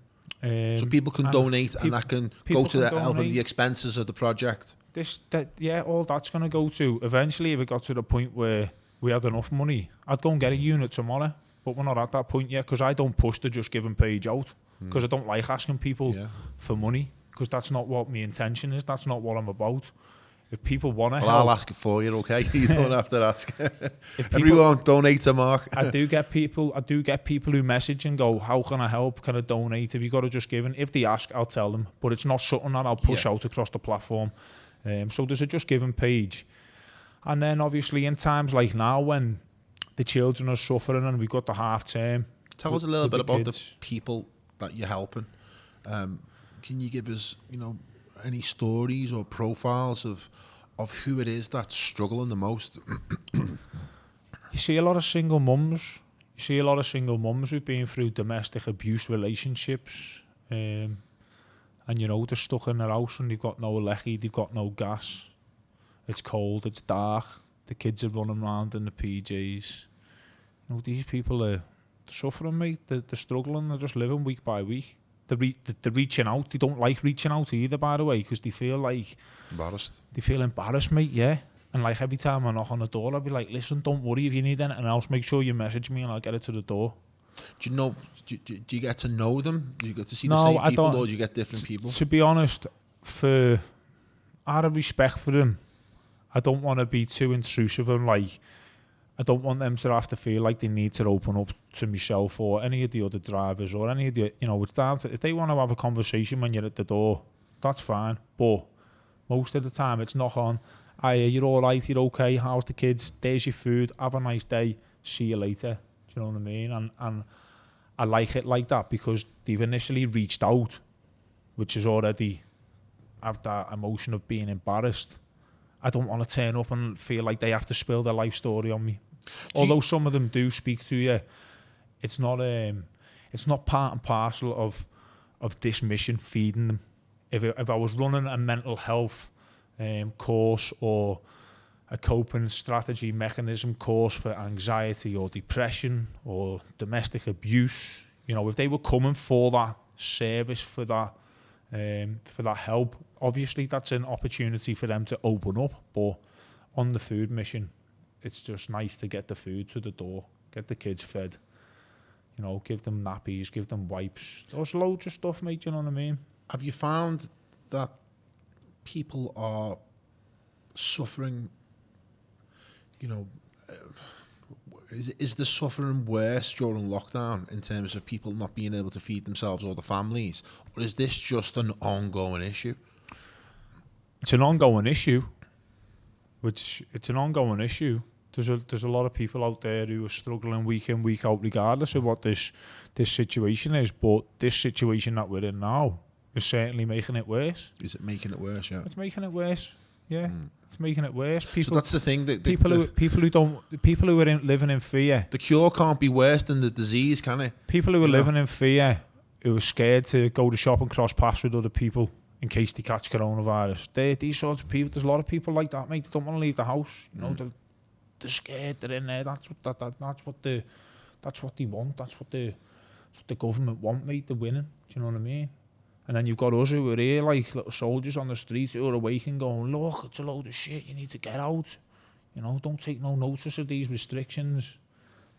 So people can donate, and that can go to helping the expenses of the project. All that's going to go to. Eventually, if it got to the point where we had enough money, I'd go and get a unit tomorrow. But we're not at that point yet, because I don't push the Just Giving page out, because I don't like asking people for money, because that's not what my intention is. That's not what I'm about. If people want to help, I'll ask it for you, okay? You don't have to ask. Everyone donate to Mark. I do get people who message and go, how can I help? Can I donate? Have you got to Just Giving? If they ask, I'll tell them. But it's not something that I'll push out across the platform. So there's a Just Giving page. And then obviously in times like now, when the children are suffering and we've got the half term. Tell us a little bit about the people that you're helping. Can you give us, any stories or profiles of who it is that's struggling the most? You see a lot of single mums. You see a lot of single mums who've been through domestic abuse relationships. And they're stuck in their house and they've got no lecky, they've got no gas. It's cold, it's dark. The kids are running around in the PJs. These people are suffering, mate. They're struggling. They're just living week by week. They're reaching out. They don't like reaching out either, by the way, because they feel like... Embarrassed. They feel embarrassed, mate, yeah. And like every time I knock on the door, I'll be like, listen, don't worry if you need anything else. Make sure you message me and I'll get it to the door. Do you get to know them? Do you get to see the same people, or do you get different people? To be honest, out of respect for them, I don't want to be too intrusive and like, I don't want them to have to feel like they need to open up to myself or any of the other drivers or any of the, it's down to, if they want to have a conversation when you're at the door, that's fine. But most of the time it's not on, you're all right, you're okay, how's the kids, there's your food, have a nice day, see you later. Do you know what I mean? And I like it like that because they've initially reached out, which is already have that emotion of being embarrassed. I don't want to turn up and feel like they have to spill their life story on me. Although some of them do speak to you, it's not part and parcel of this mission, feeding them. If I was running a mental health course or a coping strategy mechanism course for anxiety or depression or domestic abuse, if they were coming for that service, for that help, obviously that's an opportunity for them to open up. But on the food mission, it's just nice to get the food to the door, get the kids fed, give them nappies, give them wipes. There's loads of stuff, mate, you know what I mean? Have you found that people are suffering, is the suffering worse during lockdown in terms of people not being able to feed themselves or the families? Or is this just an ongoing issue? It's an ongoing issue. There's a lot of people out there who are struggling week in, week out, regardless of what this situation is. But this situation that we're in now is certainly making it worse. Is it making it worse? Yeah, it's making it worse. Yeah, it's making it worse. People, so that's the thing. People who are living in fear. The cure can't be worse than the disease, can it? People who are living in fear, who are scared to go to shop and cross paths with other people in case they catch coronavirus. These sorts of people. There's a lot of people like that, mate. They don't want to leave the house. They're scared. They're in there. That's what they want. That's what the government want, mate. They're winning. Do you know what I mean? And then you've got us who are here, like little soldiers on the streets who are awake and going, look, it's a load of shit, you need to get out. Don't take no notice of these restrictions.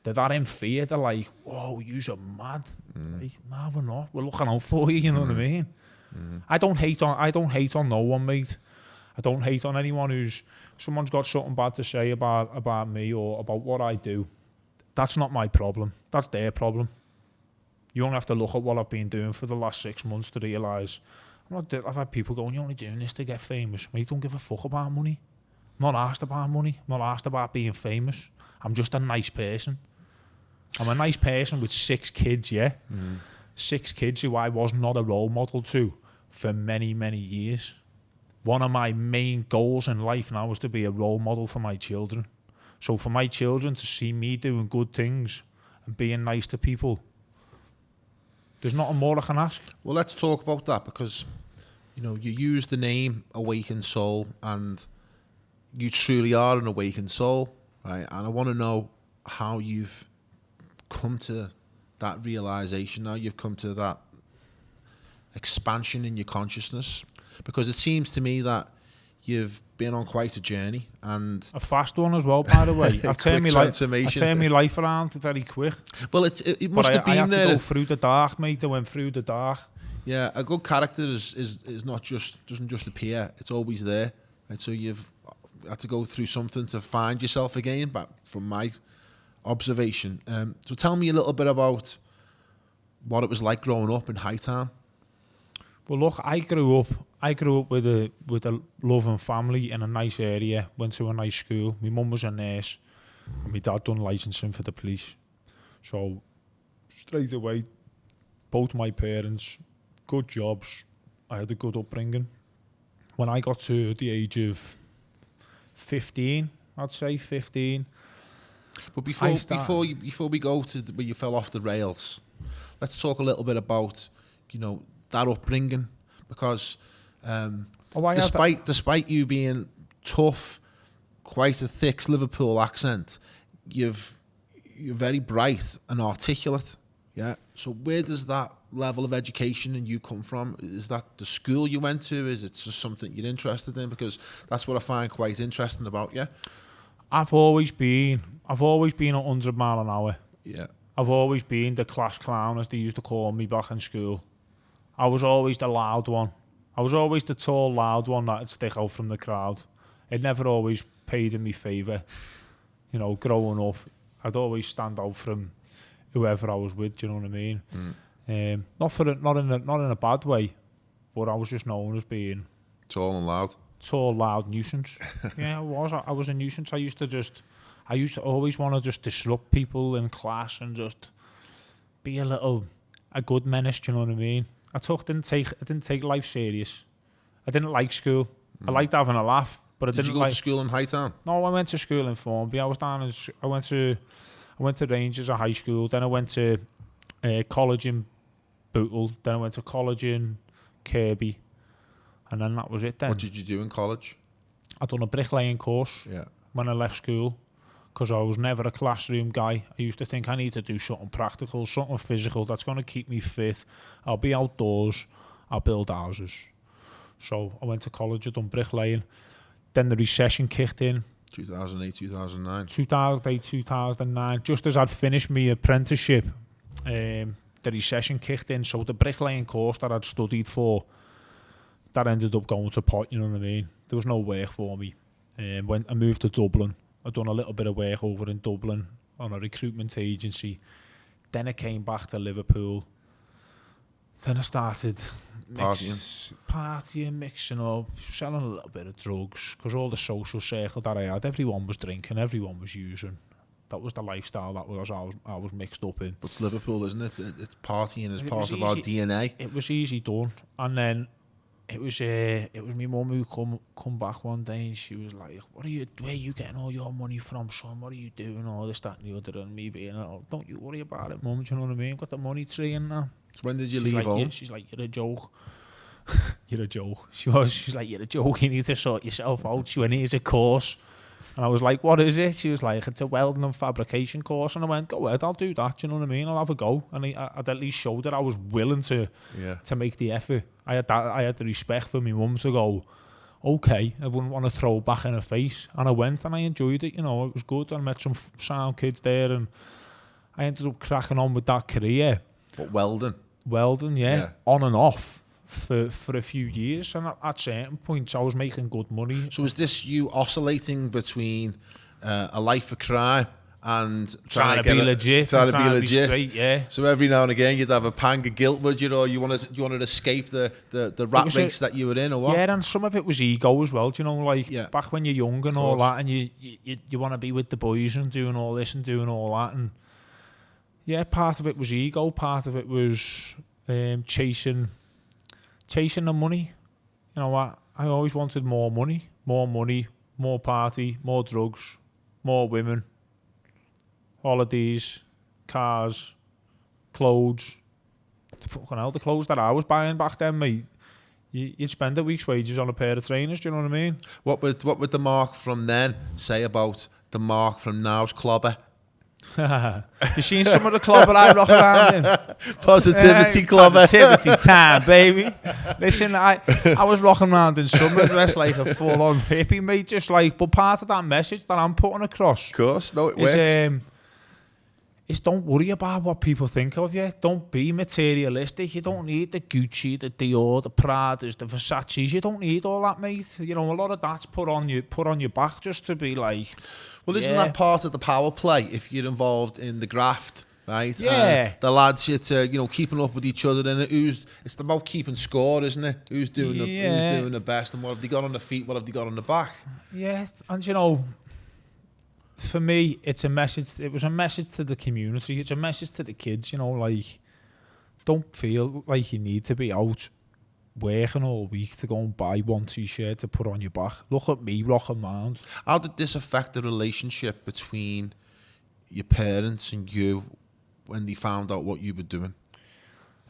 They're that in fear, they're like, whoa, you're mad. Like, nah, we're not. We're looking out for you, you know what I mean? I don't hate on no one, mate. I don't hate on anyone someone's got something bad to say about me or about what I do. That's not my problem. That's their problem. You only have to look at what I've been doing for the last 6 months to realise I've had people going, you're only doing this to get famous. Mate, don't give a fuck about money. I'm not asked about money. I'm not asked about being famous. I'm just a nice person. I'm a nice person with 6 kids, yeah? 6 kids who I was not a role model to for many, many years. One of my main goals in life now is to be a role model for my children. So for my children to see me doing good things and being nice to people, there's nothing more I can ask. Well, let's talk about that because, you use the name Awaken Soul and you truly are an awakened soul, right? And I want to know how you've come to that realization now. You've come to that expansion in your consciousness because it seems to me that you've been on quite a journey and a fast one as well, by the way. I've turned my life around very quick. Well, it must have been I had there. To go through the dark, mate. I went through the dark. Yeah, a good character is not doesn't just appear. It's always there. Right? So you've had to go through something to find yourself again. But from my observation, so tell me a little bit about what it was like growing up in Hightown. Well, look, I grew up with a loving family in a nice area. Went to a nice school. My mum was a nurse, and my dad done licensing for the police. So straight away, both my parents, good jobs. I had a good upbringing. When I got to the age of 15, I'd say 15. But before we go to where you fell off the rails, let's talk a little bit about, you know, that upbringing, because despite you being tough, quite a thick Liverpool accent, you're very bright and articulate. Yeah. So where does that level of education in you come from? Is that the school you went to? Is it just something you're interested in? Because that's what I find quite interesting about you. I've always been 100 mile an hour. Yeah. I've always been the class clown, as they used to call me back in school. I was always the loud one. I was always the tall, loud one that'd stick out from the crowd. It never always paid in me favour. You know, growing up, I'd always stand out from whoever I was with. Do you know what I mean? Not in a bad way, but I was just known as being tall and loud. Tall, loud nuisance. Yeah, I was a nuisance. I used to always want to just disrupt people in class and just be a good menace. Do you know what I mean? I didn't take life serious. I didn't like school. I liked having a laugh, but I didn't. Did you go to school in Hightown? No, I went to school in Formby. I went to Rangers at high school. Then I went to college in Bootle. Then I went to college in Kirby, and then that was it. Then what did you do in college? I done a bricklaying course. Yeah. When I left school, because I was never a classroom guy. I used to think I need to do something practical, something physical that's going to keep me fit. I'll be outdoors. I'll build houses. So I went to college. I done bricklaying. Then the recession kicked in. 2008, 2009. 2008, 2009. Just as I'd finished my apprenticeship, the recession kicked in. So the bricklaying course that I'd studied for, that ended up going to pot, you know what I mean? There was no work for me. When I moved to Dublin, I'd done a little bit of work over in Dublin on a recruitment agency. Then I came back to Liverpool. Then I started partying, mixing up, selling a little bit of drugs, because all the social circle that I had, everyone was drinking, everyone was using. That was the lifestyle that I was mixed up in. But it's Liverpool, isn't it? It's partying as part of our DNA. It was easy done. And then it was my mum who come back one day, and she was like, where are you getting all your money from, son? What are you doing? All this, that and the other. And me being, oh, don't you worry about it, mum, do you know what I mean? Got the money tree in now. So when did you leave home? Yeah, she's like, you're a joke. You're a joke. She's like, you're a joke, you need to sort yourself out. She went, here's a course. And I was like, what is it? She was like, it's a welding and fabrication course. And I went, go ahead, I'll do that, do you know what I mean? I'll have a go. And I'd at least showed that I was willing to make the effort. I had the respect for my mum to go, okay, I wouldn't want to throw back in her face. And I went and I enjoyed it, you know, it was good. I met some sound kids there and I ended up cracking on with that career. What, welding? Welding, yeah. On and off for a few years, and at certain points I was making good money. So was this you oscillating between a life of crime and trying to be legit? Trying to be legit, straight, yeah. So every now and again you'd have a pang of guilt, would you? Or you wanted to escape the rat race that you were in, or what? Yeah, and some of it was ego as well. Do you know, like back when you're young and all that, and you want to be with the boys and doing all this and doing all that, and yeah, part of it was ego, part of it was chasing the money. You know what? I always wanted more money, more party, more drugs, more women, holidays, cars, clothes. Fucking hell, the clothes that I was buying back then, mate. You'd spend a week's wages on a pair of trainers, do you know what I mean? What would the Mark from then say about the Mark from now's clobber? You seen some of the clobber I rock around in? Positivity clobber. Positivity time, baby. Listen, I was rocking around in summer dressed like a full-on hippie, mate. Just like, but part of that message that I'm putting across, of course, no, it works. Is don't worry about what people think of you. Don't be materialistic. You don't need the Gucci, the Dior, the Pradas, the Versaces. You don't need all that, mate. You know, a lot of that's put on your back just to be like. Well, isn't that part of the power play if you're involved in the graft, right? Yeah. And the lads here to, keeping up with each other, and it's about keeping score, isn't it? Who's doing the best, and what have they got on the feet, what have they got on the back? Yeah, and you know, for me, it's a message. It was a message to the community. It's a message to the kids. You know, like don't feel like you need to be out working all week to go and buy one t-shirt to put on your back. Look at me rocking around. How did this affect the relationship between your parents and you when they found out what you were doing?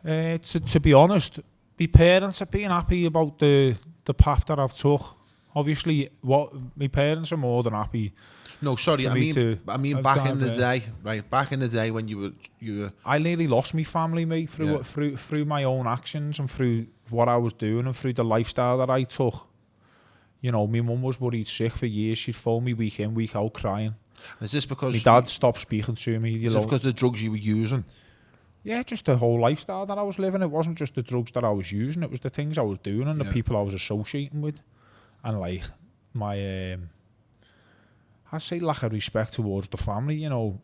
To be honest, my parents have been happy about the path that I've took. Obviously, what my parents are more than happy. No, sorry, I mean back in the day, right? Back in the day when you were. I nearly lost my family, mate, through my own actions and through what I was doing and through the lifestyle that I took. You know, my mum was worried sick for years. She'd phone me week in, week out, crying. Is this because my dad stopped speaking to me? Is it because of the drugs you were using? Yeah, just the whole lifestyle that I was living. It wasn't just the drugs that I was using; it was the things I was doing and the people I was associating with, and like my, I say lack of respect towards the family. You know,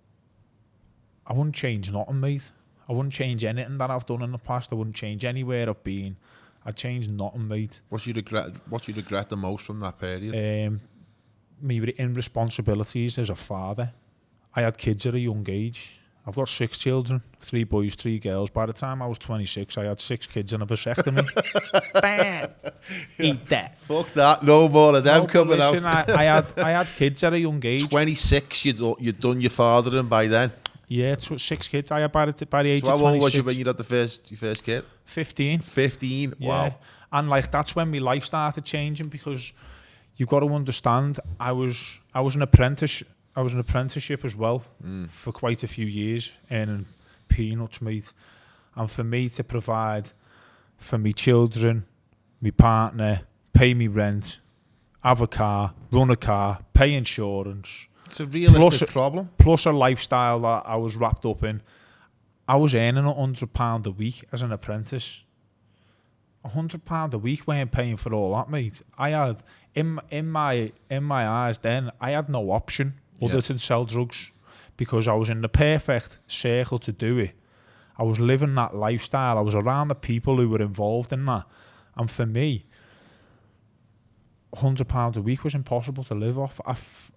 I wouldn't change nothing, mate. I wouldn't change anything that I've done in the past. I wouldn't change anywhere I've been. I'd change nothing, mate. What you regret the most from that period? Me irresponsibilities as a father. I had kids at a young age. I've got 6 children, 3 boys, 3 girls. By the time I was 26, I had 6 kids and a vasectomy. Bam! Eat that. Fuck that. No more of them coming listen, out. I had kids at a young age. 26, you'd done your fathering by then? Yeah, 6 kids. I had by the age of 26. How old was you when you had your first kid? 15. 15? Yeah. Wow. And like that's when my life started changing, because you've got to understand, I was an apprentice. I was an apprenticeship as well for quite a few years, earning peanuts, mate. And for me to provide for me children, my partner, pay me rent, have a car, run a car, pay insurance. It's a realistic problem. Plus a lifestyle that I was wrapped up in. I was earning £100 a week as an apprentice. £100 a week weren't paying for all that, mate. I had in my eyes then, I had no option other than sell drugs, because I was in the perfect circle to do it. I was living that lifestyle. I was around the people who were involved in that. And for me, £100 a week was impossible to live off.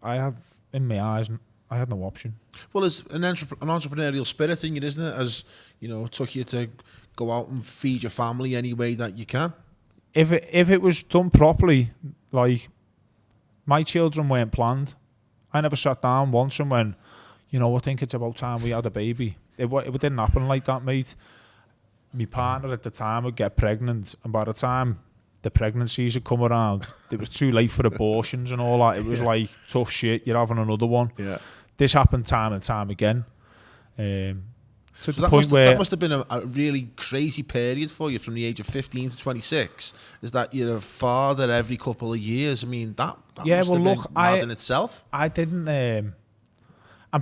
I had, in my eyes, I had no option. Well, there's an entrepreneurial spirit in you, isn't it? As, you know, it took you to go out and feed your family any way that you can. If it was done properly, like, my children weren't planned. I never sat down once and went, you know, I think it's about time we had a baby. It didn't happen like that, mate. My partner at the time would get pregnant, and by the time the pregnancies had come around, it was too late for abortions and all that. It was like, tough shit, you're having another one. Yeah. This happened time and time again. So that must have been a really crazy period for you from the age of 15 to 26. Is that you're a father every couple of years? I mean, that must have been mad in itself. I didn't... and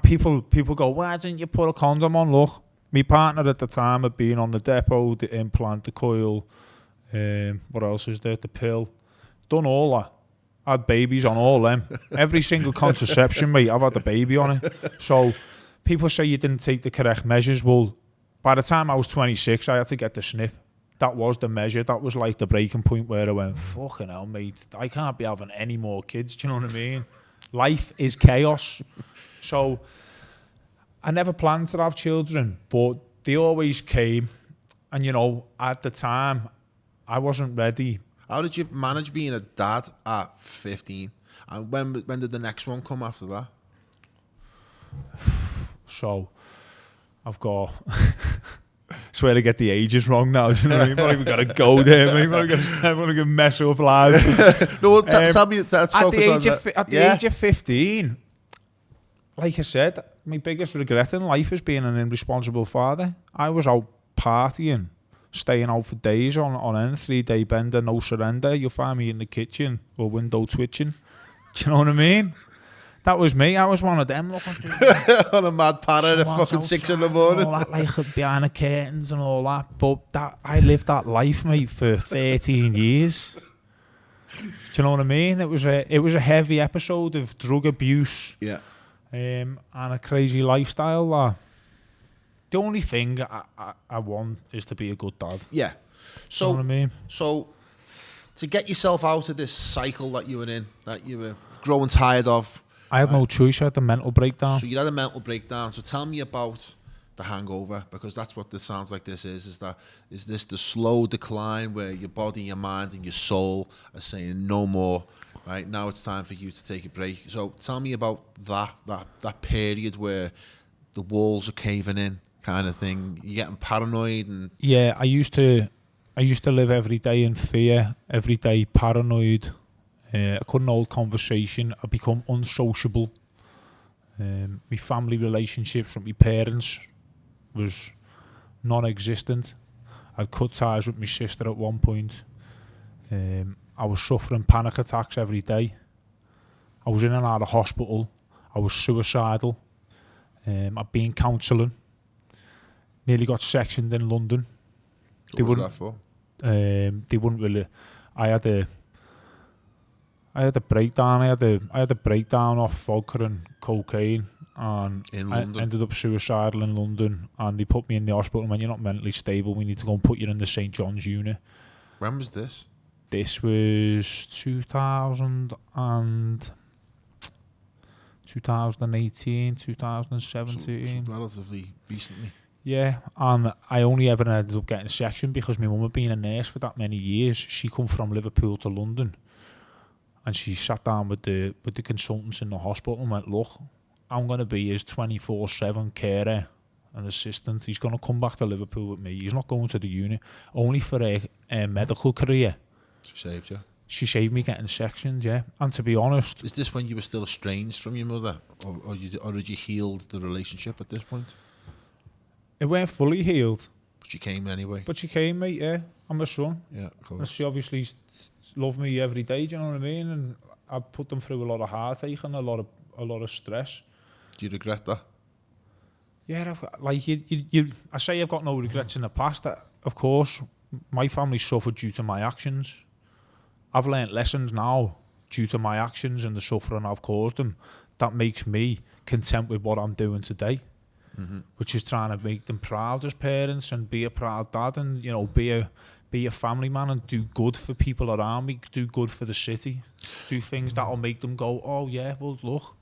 people go, why didn't you put a condom on? Look, my partner at the time had been on the depot, the implant, the coil, what else is there? The pill. Done all that. Had babies on all them. Every single contraception, mate, I've had the baby on it. So... people say you didn't take the correct measures. Well, by the time I was 26, I had to get the snip. That was the measure. That was like the breaking point where I went, fucking hell, mate, I can't be having any more kids. Do you know what I mean? Life is chaos. So I never planned to have children, but they always came. And, you know, at the time, I wasn't ready. How did you manage being a dad at 15? And when did the next one come after that? So, I've got... I swear to get the ages wrong now. Do you know what I mean? I've even got to go there, mate. I'm going to mess up live. No, tell me, let's focus on that. At the age of 15, like I said, my biggest regret in life is being an irresponsible father. I was out partying, staying out for days on any 3-day bender, no surrender. You'll find me in the kitchen or window twitching. Do you know what I mean? That was me. I was one of them looking on a mad parrot at fucking 6 in the morning. All that, like behind the curtains and all that. But I lived that life, mate, for 13 years. Do you know what I mean? It was a heavy episode of drug abuse. Yeah. And a crazy lifestyle. The only thing I want is to be a good dad. Yeah. So, you know what I mean? So, to get yourself out of this cycle that you were in, that you were growing tired of, I had no choice. I had a mental breakdown. So you had a mental breakdown. So tell me about the hangover? Because that's what this sounds like this is this the slow decline where your body, your mind and your soul are saying no more, right? Now it's time for you to take a break. So tell me about that period where the walls are caving in kind of thing. You're getting paranoid and... Yeah, I used to live every day in fear, every day paranoid. I couldn't hold conversation. I become unsociable. My family relationships with my parents was non-existent. I'd cut ties with my sister at one point. I was suffering panic attacks every day. I was in and out of hospital. I was suicidal. I'd been counselling. Nearly got sectioned in London. What was that for? They wouldn't really. I had a breakdown. I had a breakdown off vodka and cocaine, and I ended up suicidal in London. And they put me in the hospital and went, "You're not mentally stable. We need to go and put you in the St John's unit." When was this? This was 2018, 2017. So relatively recently. Yeah, and I only ever ended up getting sectioned because my mum had been a nurse for that many years. She come from Liverpool to London, and she sat down with the consultants in the hospital and went, "Look, I'm going to be his 24/7 carer and assistant. He's going to come back to Liverpool with me. He's not going to the uni, only for a medical career." She saved you. She saved me getting sectioned, yeah. And to be honest... Is this when you were still estranged from your mother? Or had you healed the relationship at this point? It weren't fully healed. But she came anyway? But she came, mate, yeah. I'm her son. Yeah, of course. And she obviously loved me every day, do you know what I mean? And I put them through a lot of heartache and a lot of stress. Do you regret that? Yeah, I say I've got no regrets in the past. Of course, my family suffered due to my actions. I've learnt lessons now due to my actions and the suffering I've caused them. That makes me content with what I'm doing today, which is trying to make them proud as parents and be a proud dad and, you know, be a family man and do good for people around me, do good for the city, do things that'll make them go, "Oh yeah, well look,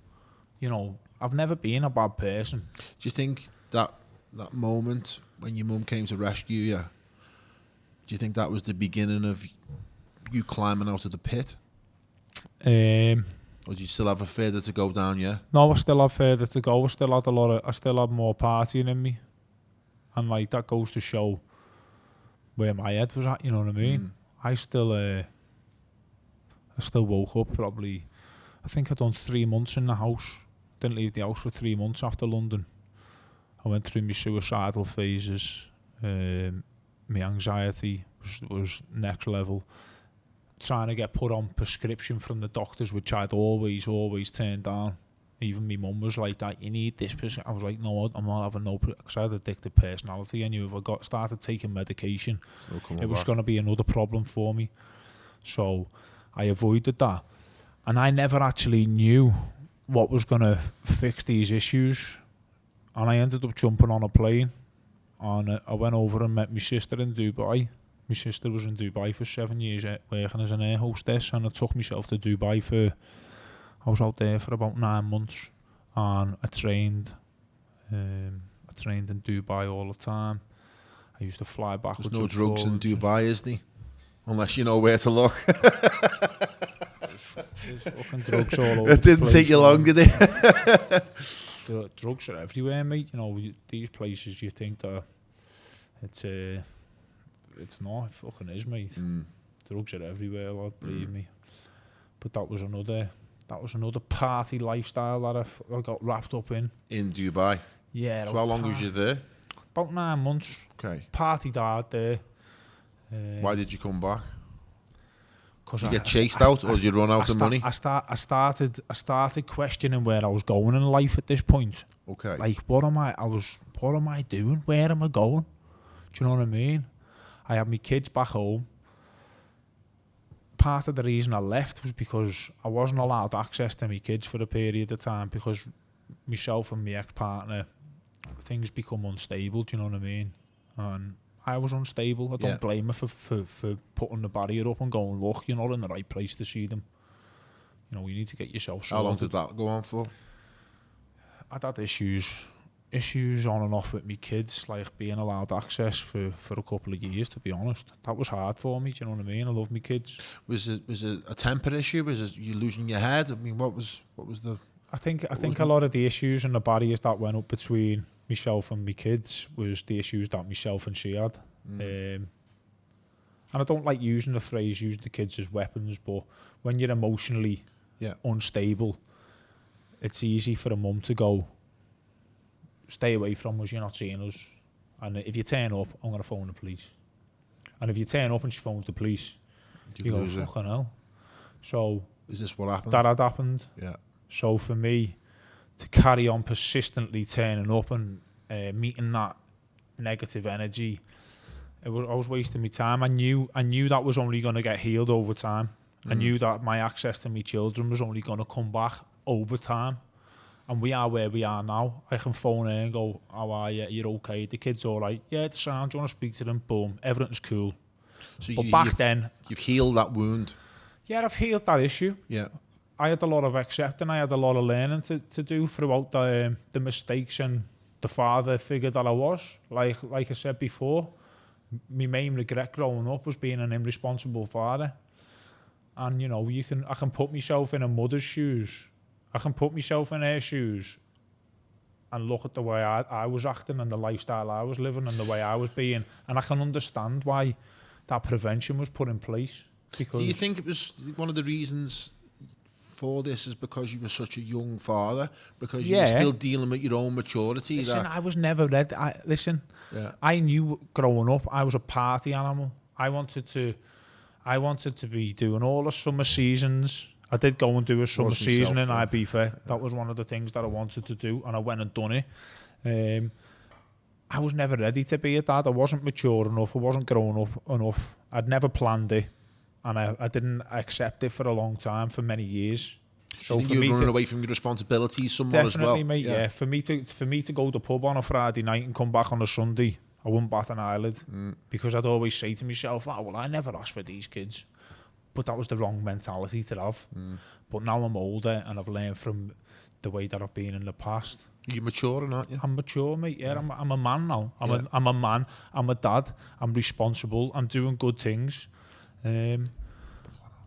you know, I've never been a bad person." Do you think that moment when your mum came to rescue you, do you think that was the beginning of you climbing out of the pit? Or do you still have a further to go down, yeah? No, I still have further to go. I still had more partying in me. And like that goes to show where my head was at, you know what I mean? I still woke up probably, I think I'd done 3 months in the house. Didn't leave the house for 3 months after London. I went through my suicidal phases. My anxiety was next level. Trying to get put on prescription from the doctors, which I'd always turned down. Even my mum was like that, "You need this prescription." I was like, "No, I'm not having no," because I had addictive personality. I knew if I started taking medication, it was going to be another problem for me. So I avoided that. And I never actually knew what was going to fix these issues. And I ended up jumping on a plane. And I went over and met my sister in Dubai. My sister was in Dubai for 7 years working as an air hostess, and I took myself to Dubai I was out there for about 9 months, and I trained in Dubai all the time. I used to fly backwards. There's no drugs in Dubai, is there? Unless you know where to look. There's fucking drugs all over. It didn't take you long, did it? The drugs are everywhere, mate. You know, these places you think that it's not, it fucking is, mate. Drugs are everywhere, Lord, believe me. But that was another party lifestyle that I got wrapped up in. In Dubai? Yeah. So how long was you there? About 9 months. Okay. Partied hard there. Why did you come back? Did you get chased out, or did you run out of money? I started questioning where I was going in life at this point. Okay. Like, what am I doing? Where am I going? Do you know what I mean? I had my kids back home. Part of the reason I left was because I wasn't allowed access to my kids for a period of time because myself and my ex-partner, things become unstable, do you know what I mean? And I was unstable. I don't blame her for putting the barrier up and going, "Look, you're not in the right place to see them. You know, you need to get yourself sorted." How long did that go on for? I'd had issues issues on and off with me kids, like being allowed access for a couple of years, to be honest. That was hard for me, do you know what I mean? I love my kids. Was it a temper issue? Was it you losing your head? I mean, what was the... I think a lot of the issues and the barriers that went up between myself and my kids was the issues that myself and she had. And I don't like using the phrase use the kids as weapons, but when you're emotionally unstable, it's easy for a mum to go, stay away from us, you're not seeing us. And if you turn up, I'm going to phone the police. And if you turn up and she phones the police, you go, fucking hell. So... Is this what happened? That had happened. Yeah. So for me, to carry on persistently turning up and meeting that negative energy, I was wasting my time. I knew that was only going to get healed over time. I knew that my access to my children was only going to come back over time. And we are where we are now. I can phone her and go, how are you? You're okay? The kid's all right. Yeah, it's sound. Do you want to speak to them? Boom. Everything's cool. So but back then... You've healed that wound. Yeah, I've healed that issue. Yeah. I had a lot of accepting. I had a lot of learning to do throughout the mistakes and the father figure that I was. Like I said before, my main regret growing up was being an irresponsible father. And, you know, I can put myself in a mother's shoes. I can put myself in her shoes and look at the way I was acting and the lifestyle I was living and the way I was being. And I can understand why that prevention was put in place. Because do you think it was one of the reasons for this is because you were such a young father? Because you were still dealing with your own maturity? Listen, I was never ready. I knew growing up I was a party animal. I wanted to be doing all the summer seasons. I did go and do a summer season in Ibiza. That was one of the things that I wanted to do, and I went and done it. I was never ready to be a dad. I wasn't mature enough. I wasn't grown up enough. I'd never planned it, and I didn't accept it for a long time, for many years. So for me, running away from your responsibilities somewhat as well. Definitely, mate. Yeah. For me to go to the pub on a Friday night and come back on a Sunday, I wouldn't bat an eyelid because I'd always say to myself, "Oh well, I never asked for these kids." But that was the wrong mentality to have. But now I'm older and I've learned from the way that I've been in the past. You're maturing, aren't you? I'm mature, mate. Yeah, I'm a man now. I'm a man. I'm a dad. I'm responsible. I'm doing good things. And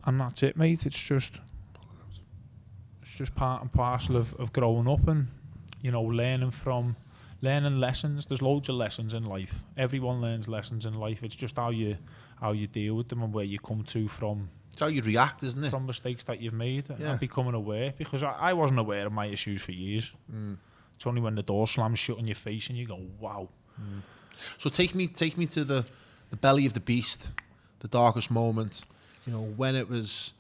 that's it, mate. It's just part and parcel of growing up and, you know, learning lessons. There's loads of lessons in life. Everyone learns lessons in life. It's just how you deal with them and where you come to from. It's how you react, isn't it? From mistakes that you've made and becoming aware. Because I wasn't aware of my issues for years. It's only when the door slams shut in your face and you go, wow. So take me to the belly of the beast, the darkest moment. You know, when it was,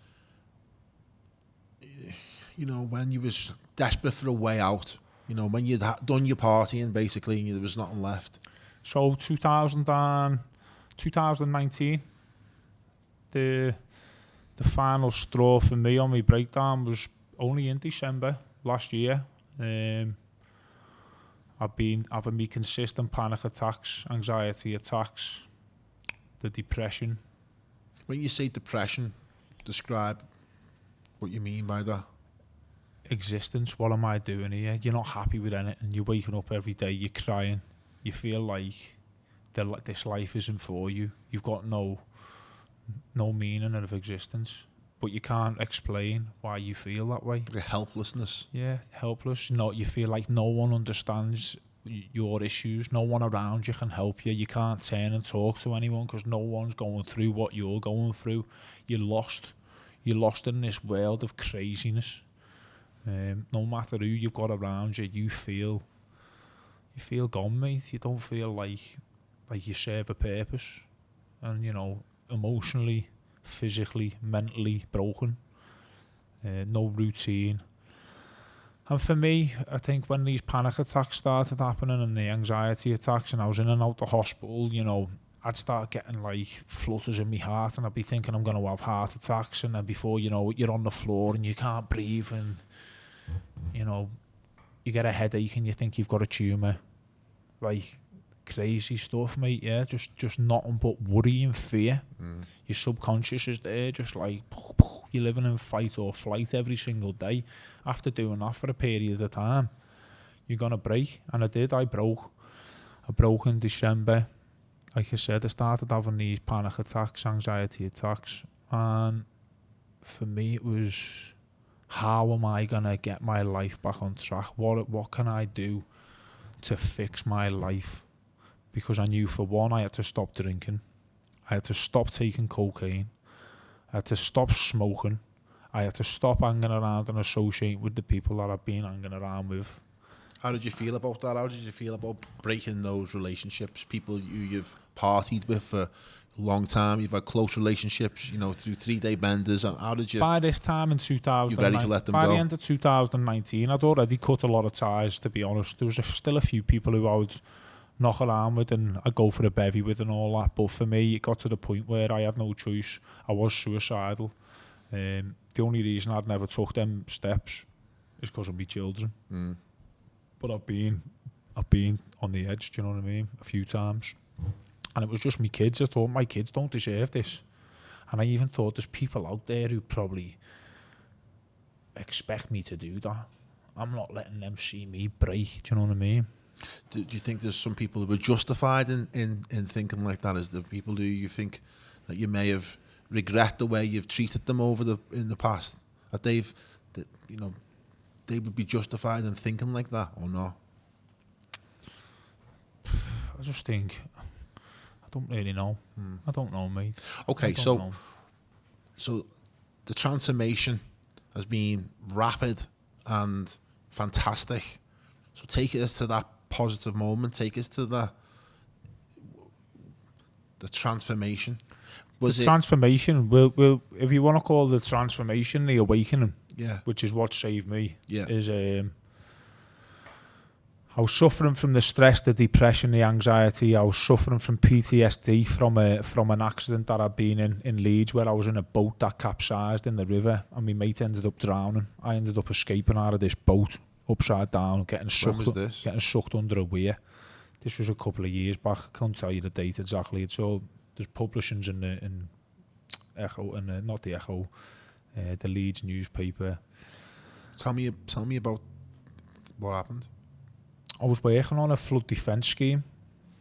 you know, when you was desperate for a way out. You know, when you'd done your partying basically and there was nothing left. So 2019, the final straw for me on my breakdown was only in December last year. I've been having me consistent panic attacks, anxiety attacks, the depression. When you say depression, describe what you mean by that. Existence, what am I doing here? You're not happy with anything. You're waking up every day, you're crying. You feel like this life isn't for you. You've got no meaning of existence, but you can't explain why you feel that way. The helplessness. Yeah, helpless. No, you feel like no one understands your issues. No one around you can help you. You can't turn and talk to anyone because no one's going through what you're going through. You're lost. You're lost in this world of craziness. No matter who you've got around you, you feel gone, mate. You don't feel like you serve a purpose, and you know, emotionally, physically, mentally broken. No routine. And for me, I think when these panic attacks started happening and the anxiety attacks, and I was in and out the hospital, you know, I'd start getting like flutters in my heart, and I'd be thinking I'm going to have heart attacks, and then before you know it, you're on the floor and you can't breathe, and you know, you get a headache and you think you've got a tumour. Like crazy stuff, mate. Yeah, just nothing but worry and fear. Your subconscious is there, just like you're living in fight or flight every single day. After doing that for a period of time, you're going to break. And I did, I broke in December. Like I said, I started having these panic attacks, anxiety attacks, and for me it was, how am I going to get my life back on track? What can I do to fix my life? Because I knew, for one, I had to stop drinking, I had to stop taking cocaine, I had to stop smoking, I had to stop hanging around and associating with the people that I've been hanging around with. How did you feel about that? How did you feel about breaking those relationships? People you've partied with for a long time, you've had close relationships, you know, through 3-day benders. And how did you? By this time in 2009, you ready to let them by go? the end of 2019, I'd already cut a lot of ties, to be honest. There was still a few people who I would knock around with and I'd go for a bevy with and all that. But for me, it got to the point where I had no choice. I was suicidal. The only reason I'd never took them steps is because of my children. But I've been on the edge, do you know what I mean, a few times. And it was just my kids. I thought, my kids don't deserve this. And I even thought, there's people out there who probably expect me to do that. I'm not letting them see me break, do you know what I mean? Do you think there's some people who are justified in thinking like that? Is there people who you think that you may have regret the way you've treated them in the past? That they would be justified in thinking like that or not? I just think, I don't really know. I don't know, mate. Okay, so the transformation has been rapid and fantastic. So take us to that positive moment. Take us to the transformation. Transformation, will if you want to call the transformation the awakening, yeah, which is what saved me, yeah, is I was suffering from the stress, the depression, the anxiety. I was suffering from PTSD from an accident that I'd been in Leeds, where I was in a boat that capsized in the river and my mate ended up drowning. I ended up escaping out of this boat upside down, getting sucked under a weir. This was a couple of years back. I can't tell you the date exactly. It's all, there's publishings in Echo, and not the Echo, the Leeds newspaper. Tell me about what happened. I was working on a flood defence scheme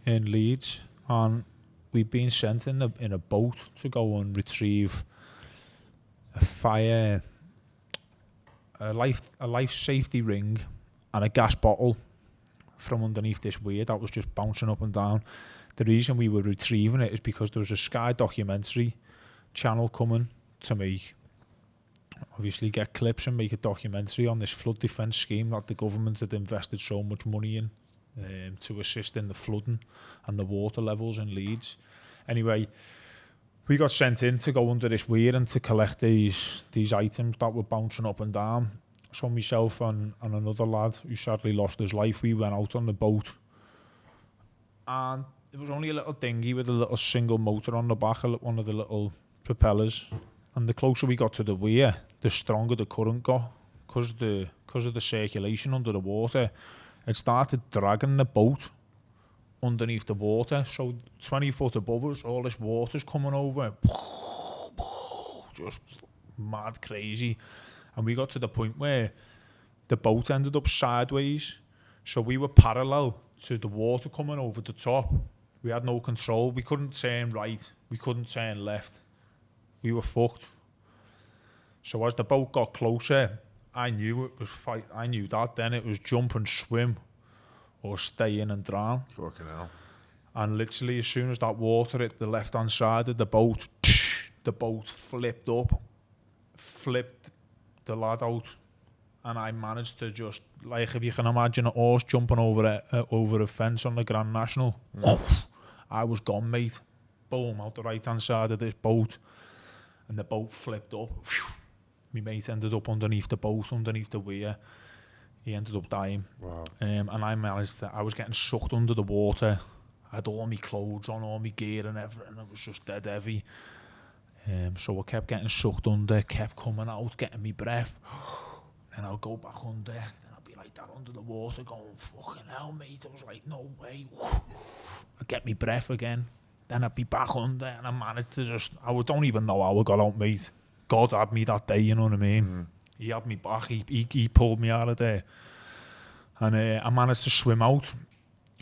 in Leeds, and we'd been sent in a boat to go and retrieve a life safety ring and a gas bottle from underneath this weir that was just bouncing up and down. The reason we were retrieving it is because there was a Sky documentary channel coming to make, obviously get clips and make a documentary on this flood defence scheme that the government had invested so much money in to assist in the flooding and the water levels in Leeds. Anyway, we got sent in to go under this weir and to collect these items that were bouncing up and down. So myself and another lad who sadly lost his life, we went out on the boat, and it was only a little dinghy with a little single motor on the back, one of the little propellers. And the closer we got to the weir, the stronger the current got, because of the circulation under the water. It started dragging the boat underneath the water. So 20 foot above us, all this water's coming over, just mad crazy. And we got to the point where the boat ended up sideways, so we were parallel to the water coming over the top. We had no control. We couldn't turn right, we couldn't turn left. We were fucked. So as the boat got closer, I knew it was I knew that then it was jump and swim or stay in and drown. Fucking hell. And literally as soon as that water hit the left hand side of the boat flipped up, flipped the lad out, and I managed to just, like if you can imagine a horse jumping over a fence on the Grand National, I was gone, mate. Boom, out the right hand side of this boat, and the boat flipped up. My mate ended up underneath the boat, underneath the weir. He ended up dying. Wow. And I was getting sucked under the water. I had all my clothes on, all my gear and everything. It was just dead heavy. So I kept getting sucked under, kept coming out, getting me breath. Then I'll go back under, then I'll be like that under the water going, fucking hell, mate. I was like, no way. I'd get me breath again. Then I'd be back under, and I managed to don't even know how I got out, mate. God had me that day, you know what I mean? He had me back, he pulled me out of there. And I managed to swim out.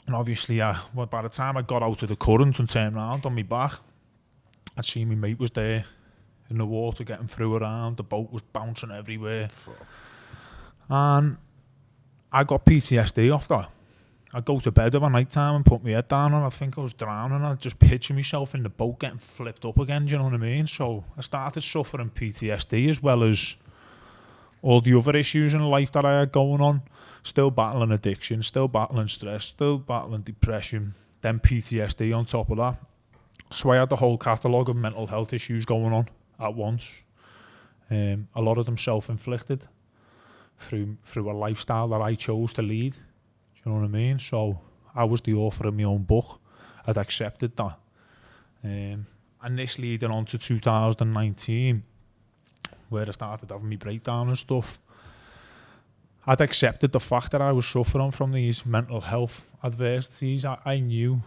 And obviously, by the time I got out of the current and turned around on my back, I'd seen my mate was there in the water getting through around. The boat was bouncing everywhere. Fuck. And I got PTSD off that. I'd go to bed at night time and put my head down and I think I was drowning. I'd just picture myself in the boat getting flipped up again, do you know what I mean? So I started suffering PTSD as well as all the other issues in life that I had going on. Still battling addiction, still battling stress, still battling depression, then PTSD on top of that. So I had the whole catalogue of mental health issues going on at once. A lot of them self-inflicted through a lifestyle that I chose to lead. Do you know what I mean? So I was the author of my own book. I'd accepted that. And this leading on to 2019, where I started having my breakdown and stuff. I'd accepted the fact that I was suffering from these mental health adversities. I knew,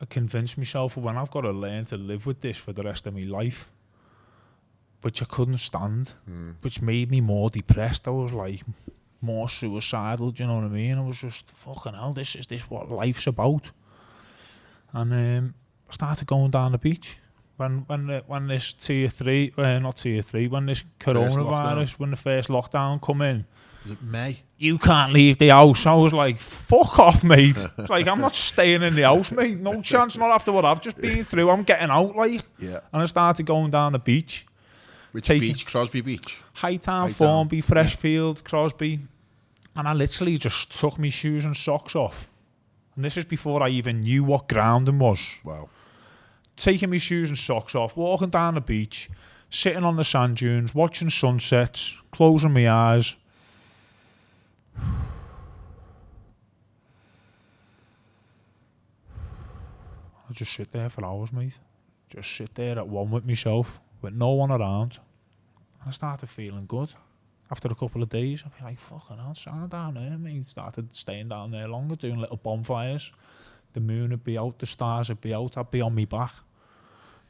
I convinced myself, when I've got to learn to live with this for the rest of my life, which I couldn't stand, which made me more depressed. I was like more suicidal, do you know what I mean? I was just, fucking hell, this is what life's about. And I started going down the beach. When this tier 3, not tier 3, when this coronavirus, when the first lockdown come in, was it May? You can't leave the house. I was like, fuck off, mate. Like, I'm not staying in the house, mate. No chance, not after what I've just been through. I'm getting out, like. Yeah. And I started going down the beach. Which beach? Crosby Beach? Hightown, Formby, Freshfield, Crosby. And I literally just took my shoes and socks off. And this is before I even knew what grounding was. Wow. Taking my shoes and socks off, walking down the beach, sitting on the sand dunes, watching sunsets, closing my eyes. I just sit there for hours, mate. Just sit there at one with myself, with no one around. And I started feeling good. After a couple of days, I'd be like, fucking hell, sound down there, mate. Started staying down there longer, doing little bonfires. The moon would be out, the stars would be out, I'd be on my back.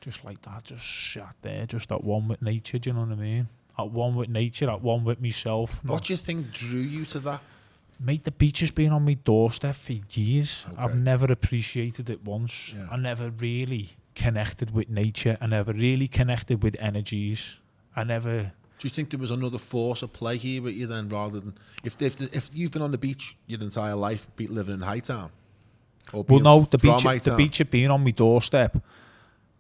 Just like that, just sat there, just at one with nature, do you know what I mean? At one with nature, at one with myself. What do you think drew you to that? Mate, the beach has been on my doorstep for years. Okay. I've never appreciated it once. Yeah. I never really connected with nature. I never really connected with energies. I never... Do you think there was another force at play here with you then, rather than... If you've been on the beach your entire life, living in Hightown? Well, no, the beach had been on my doorstep.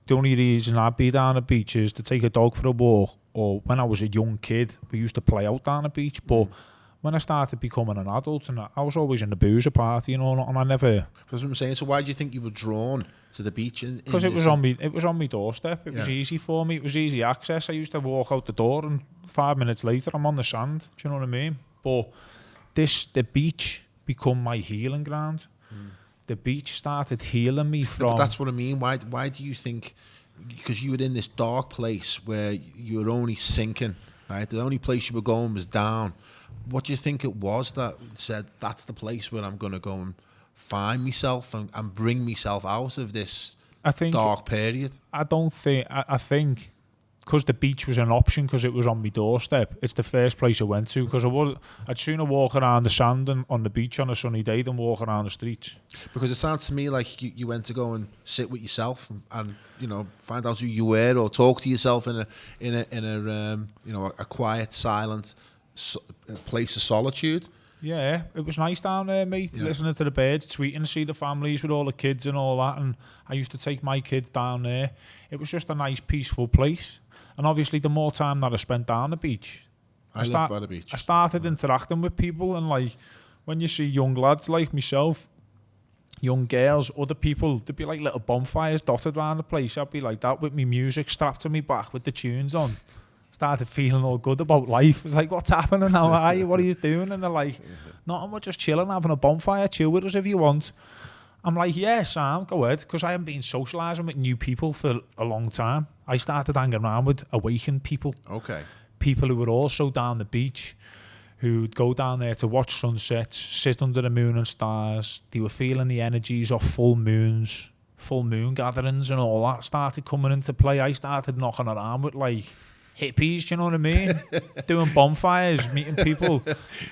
The only reason I'd be down the beach is to take a dog for a walk, or when I was a young kid, we used to play out down the beach, but... When I started becoming an adult, and I was always in the boozer party, you know, and I never... That's what I'm saying. So why do you think you were drawn to the beach? Because it was on my doorstep. It was easy for me. It was easy access. I used to walk out the door, and 5 minutes later, I'm on the sand. Do you know what I mean? But the beach become my healing ground. The beach started healing me from... But that's what I mean. Why do you think... Because you were in this dark place where you were only sinking, right? The only place you were going was down. What do you think it was that said, that's the place where I'm going to go and find myself and bring myself out of this dark period? I think because the beach was an option, because it was on my doorstep, it's the first place I went to, because I'd sooner walk around the sand and on the beach on a sunny day than walk around the streets. Because it sounds to me like you went to go and sit with yourself and you know, find out who you were, or talk to yourself in a quiet, silent place of solitude. Yeah, it was nice down there, mate. Yeah. Listening to the birds tweeting, see the families with all the kids and all that. And I used to take my kids down there. It was just a nice, peaceful place. And obviously, the more time that I spent down the beach, I lived by the beach. I started interacting with people, and like when you see young lads like myself, young girls, other people, there'd be like little bonfires dotted around the place. I'd be like that with me music strapped to me back with the tunes on. Started feeling all good about life. It was like, what's happening now? How are you? What are you doing? And they're like, nothing, we're just chilling, having a bonfire, chill with us if you want. I'm like, yeah, Sam, go ahead, because I haven't been socialising with new people for a long time. I started hanging around with Awaken people. Okay. People who were also down the beach, who'd go down there to watch sunsets, sit under the moon and stars. They were feeling the energies of full moon gatherings and all that started coming into play. I started knocking around with like hippies, do you know what I mean? Doing bonfires, meeting people.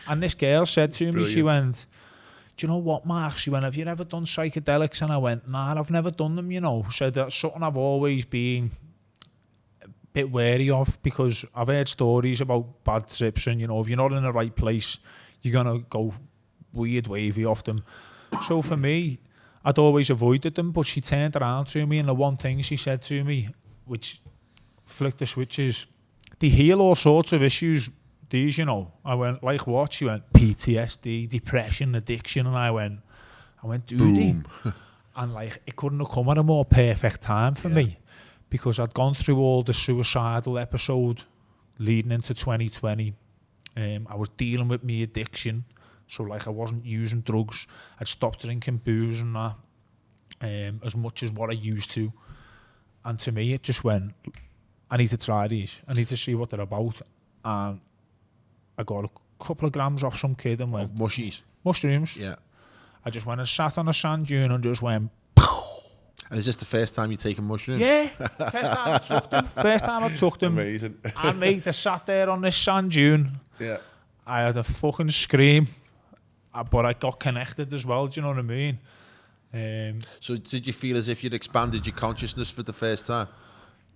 And this girl said to me, she went, do you know what, Mark? She went, have you ever done psychedelics? And I went, nah, I've never done them, you know. Said that's something I've always been a bit wary of, because I've heard stories about bad trips and, you know, if you're not in the right place, you're going to go weird wavy off them. So for me, I'd always avoided them, but she turned around to me and the one thing she said to me, which flicked the switches, they heal all sorts of issues, these, you know. I went, like what? She went, PTSD, depression, addiction, and I went, do they? And like, it couldn't have come at a more perfect time for me, because I'd gone through all the suicidal episode leading into 2020. I was dealing with me addiction. So like I wasn't using drugs. I'd stopped drinking booze and that as much as what I used to. And to me, it just went, I need to try these. I need to see what they're about. And I got a couple of grams off some kid and went... Mushrooms. Yeah. I just went and sat on a sand dune and just went... And is this the first time you're taking mushrooms? Yeah. First time I took them. Amazing. And mate, I sat there on this sand dune. Yeah. I had a fucking scream. But I got connected as well, do you know what I mean? So did you feel as if you'd expanded your consciousness for the first time?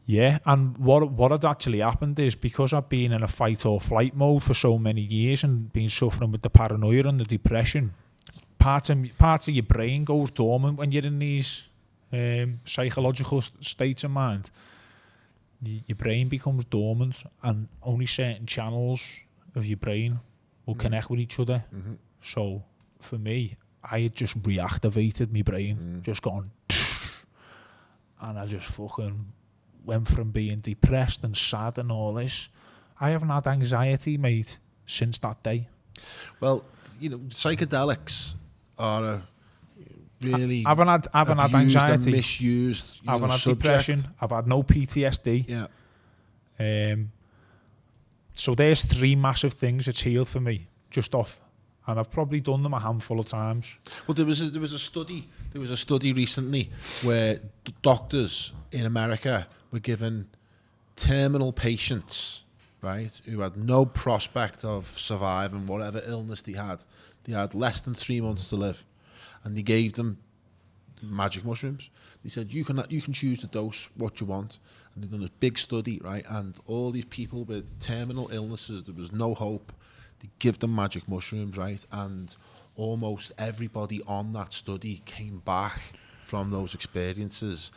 Yeah, and what had actually happened is, because I've been in a fight or flight mode for so many years and been suffering with the paranoia and the depression, parts of your brain goes dormant when you're in these psychological states of mind. Your brain becomes dormant and only certain channels of your brain will connect with each other. Mm-hmm. So for me, I had just reactivated my brain, just gone, and I just fucking went from being depressed and sad and all this. I haven't had anxiety, mate, since that day. Well, you know, psychedelics are a really I haven't had anxiety, and misused. I haven't had depression. I've had no PTSD. Yeah. So there's 3 massive things that's healed for me just off. And I've probably done them a handful of times. Well, there was a study recently where doctors in America were given terminal patients, right, who had no prospect of surviving whatever illness they had. They had less than 3 months to live, and they gave them magic mushrooms. They said you can choose to dose what you want, and they've done this big study, right, and all these people with terminal illnesses, there was no hope. They give them magic mushrooms, right? And almost everybody on that study came back from those experiences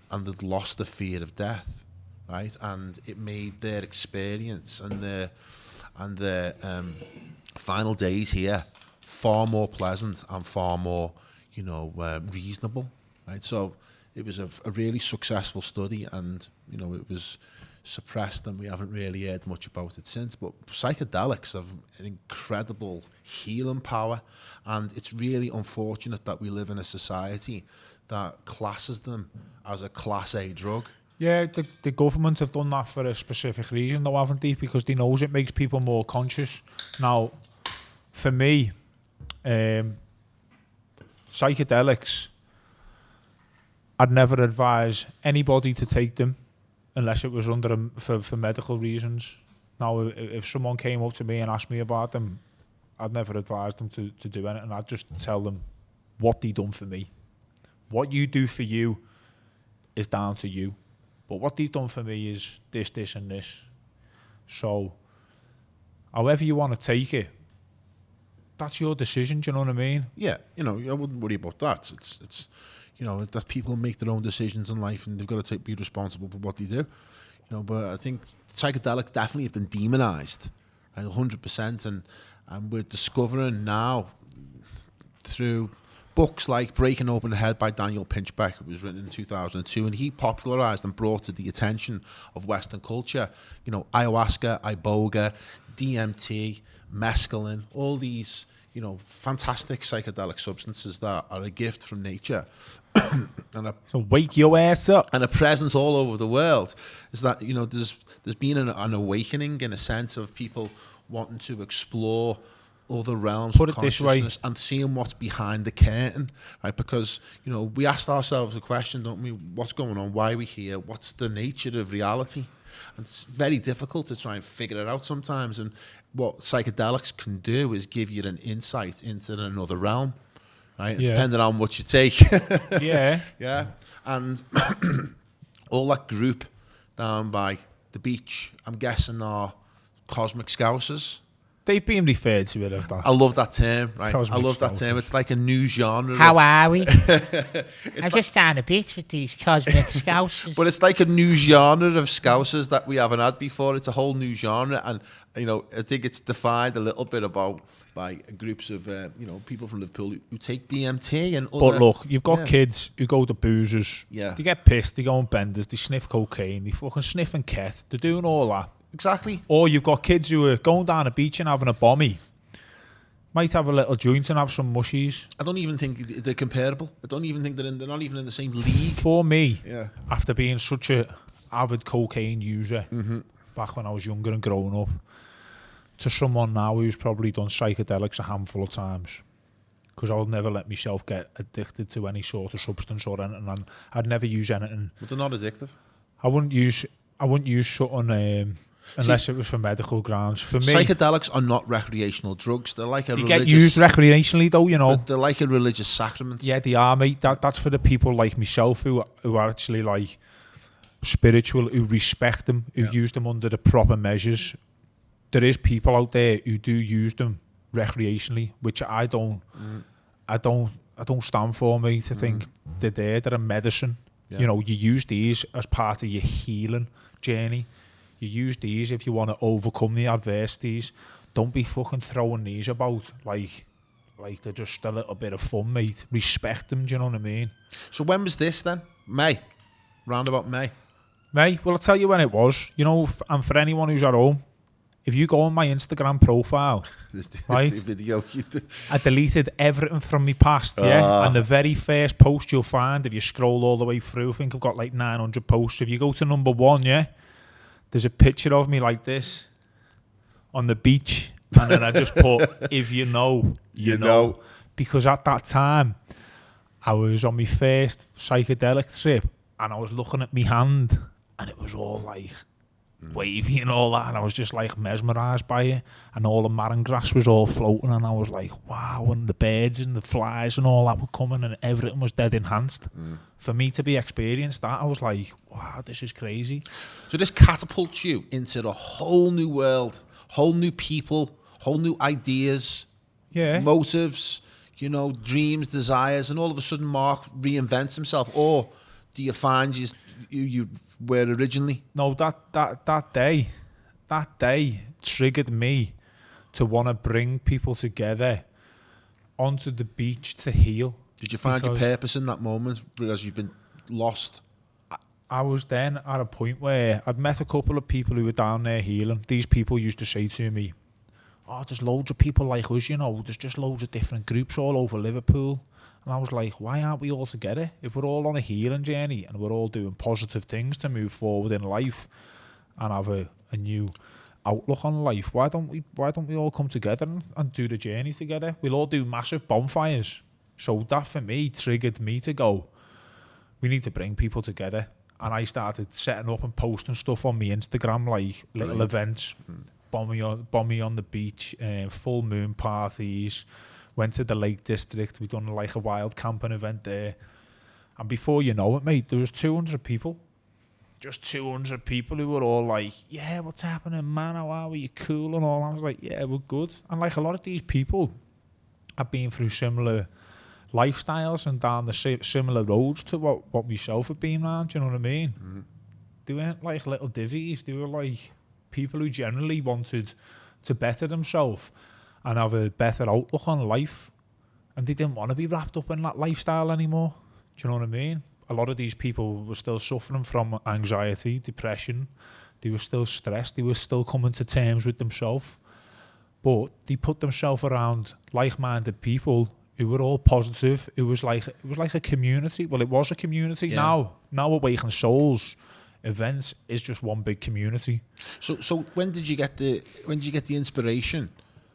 and had lost the fear of death, right? And it made their experience and their final days here far more pleasant and far more, you know, reasonable, right? So it was a really successful study, and you know, it was suppressed and we haven't really heard much about it since. But psychedelics have an incredible healing power, and it's really unfortunate that we live in a society that classes them as a Class A drug. Yeah, the government have done that for a specific reason though, haven't they? Because they knows it makes people more conscious. Now, for me, psychedelics, I'd never advise anybody to take them unless it was under for medical reasons. Now, if someone came up to me and asked me about them, I'd never advise them to do anything. I'd just tell them what they done for me. What you do for you is down to you. But what they've done for me is this, this, and this. So, however you want to take it, that's your decision. Do you know what I mean? Yeah, you know, I wouldn't worry about that. It's you know, that people make their own decisions in life and they've got to be responsible for what they do. You know, but I think psychedelics definitely have been demonized, right, 100%, and we're discovering now through books like Breaking Open the Head by Daniel Pinchbeck. It was written in 2002, and he popularized and brought to the attention of Western culture, you know, ayahuasca, iboga, DMT, mescaline, all these, you know, fantastic psychedelic substances that are a gift from nature. And so wake your ass up. And a presence all over the world. Is that, you know, there's been an awakening in a sense of people wanting to explore other realms Put of it this way. consciousness and seeing what's behind the curtain, right? Because, you know, we asked ourselves a question, don't we? What's going on? Why are we here? What's the nature of reality? And it's very difficult to try and figure it out sometimes. And what psychedelics can do is give you an insight into another realm, right? Yeah. Depending on what you take. Yeah. Yeah. And all that group down by the beach, I'm guessing, are cosmic scousers. They've been referred to it as that. I love that term, right? Cosmic I love that term. scousers. It's like a new genre. How are we? It's I'm just down a bit with these cosmic scousers. But it's like a new genre of scousers that we haven't had before. It's a whole new genre, and you know, I think it's defined a little bit about by groups of you know, people from Liverpool who take DMT and other. But look, you've got Yeah. kids who go to boozers. Yeah. They get pissed, they go on benders, they sniff cocaine, they fucking sniff and ket. They're doing all that. Exactly. Or you've got kids who are going down the beach and having a bombie. Might have a little joint and have some mushies. I don't even think they're comparable. I don't even think they're not even in the same league. For me, Yeah. after being such a avid cocaine user back when I was younger and growing up, to someone now who's probably done psychedelics a handful of times, because I'll never let myself get addicted to any sort of substance or anything, and I'd never use anything. But they're not addictive. I wouldn't use something unless it was for medical grounds. For me, Psychedelics are not recreational drugs. They're like a they religious. get used recreationally though, you know. They're like a religious sacrament. Yeah, they are, mate. That's for the people like myself who are actually like spiritual, who respect them, who use them under the proper measures. There is people out there who do use them recreationally, which I don't stand for, mate. To think they're a medicine. Yeah. You know, you use these as part of your healing journey. You use these if you want to overcome the adversities. Don't be fucking throwing these about like they're just a little bit of fun, mate. Respect them, do you know what I mean? So when was this then? May. Round about May. Mate, well, I'll tell you when it was. You know, and for anyone who's at home, if you go on my Instagram profile, This Right. the video. I deleted everything from my past, yeah? And the very first post you'll find, if you scroll all the way through, I think I've got like 900 posts. If you go to number 1, yeah, there's a picture of me like this on the beach. And then I just put, if you know, you know. Because at that time, I was on my first psychedelic trip and I was looking at my hand and it was all like wavy and all that, and I was just like mesmerised by it, and all the marron grass was all floating, and I was like, wow, and the birds and the flies and all that were coming, and everything was dead enhanced. For me to be experienced that, I was like, wow, this is crazy. So this catapults you into a whole new world, whole new people, whole new ideas, Yeah. motives, you know, dreams, desires, and all of a sudden Mark reinvents himself. Or do you find you were originally? No, that day triggered me to want to bring people together onto the beach to heal. Did you find your Because purpose in that moment because you've been lost? I was then at a point where I'd met a couple of people who were down there healing. These people used to say to me, oh, there's loads of people like us, you know, there's just loads of different groups all over Liverpool. And I was like, why aren't we all together? If we're all on a healing journey and we're all doing positive things to move forward in life and have a new outlook on life, why don't we all come together and do the journey together? We'll all do massive bonfires. So that for me triggered me to go, we need to bring people together. And I started setting up and posting stuff on my Instagram, like little events, bomb me on the beach, full moon parties. Went to the Lake District. We done like a wild camping event there, and before you know it, mate, there was 200 people. Just 200 people who were all like, "Yeah, what's happening, man? How are we? You cool?" And all. I was like, "Yeah, we're good." And like a lot of these people have been through similar lifestyles and down the similar roads to what myself have been around. Do you know what I mean? Mm-hmm. They weren't like little divvies. They were like people who generally wanted to better themselves and have a better outlook on life, and they didn't want to be wrapped up in that lifestyle anymore. Do you know what I mean? A lot of these people were still suffering from anxiety, depression. They were still stressed. They were still coming to terms with themselves, but they put themselves around like-minded people who were all positive. It was like a community. Well, it was a community. Yeah. Now Awaken Souls events is just one big community. So when did you get the inspiration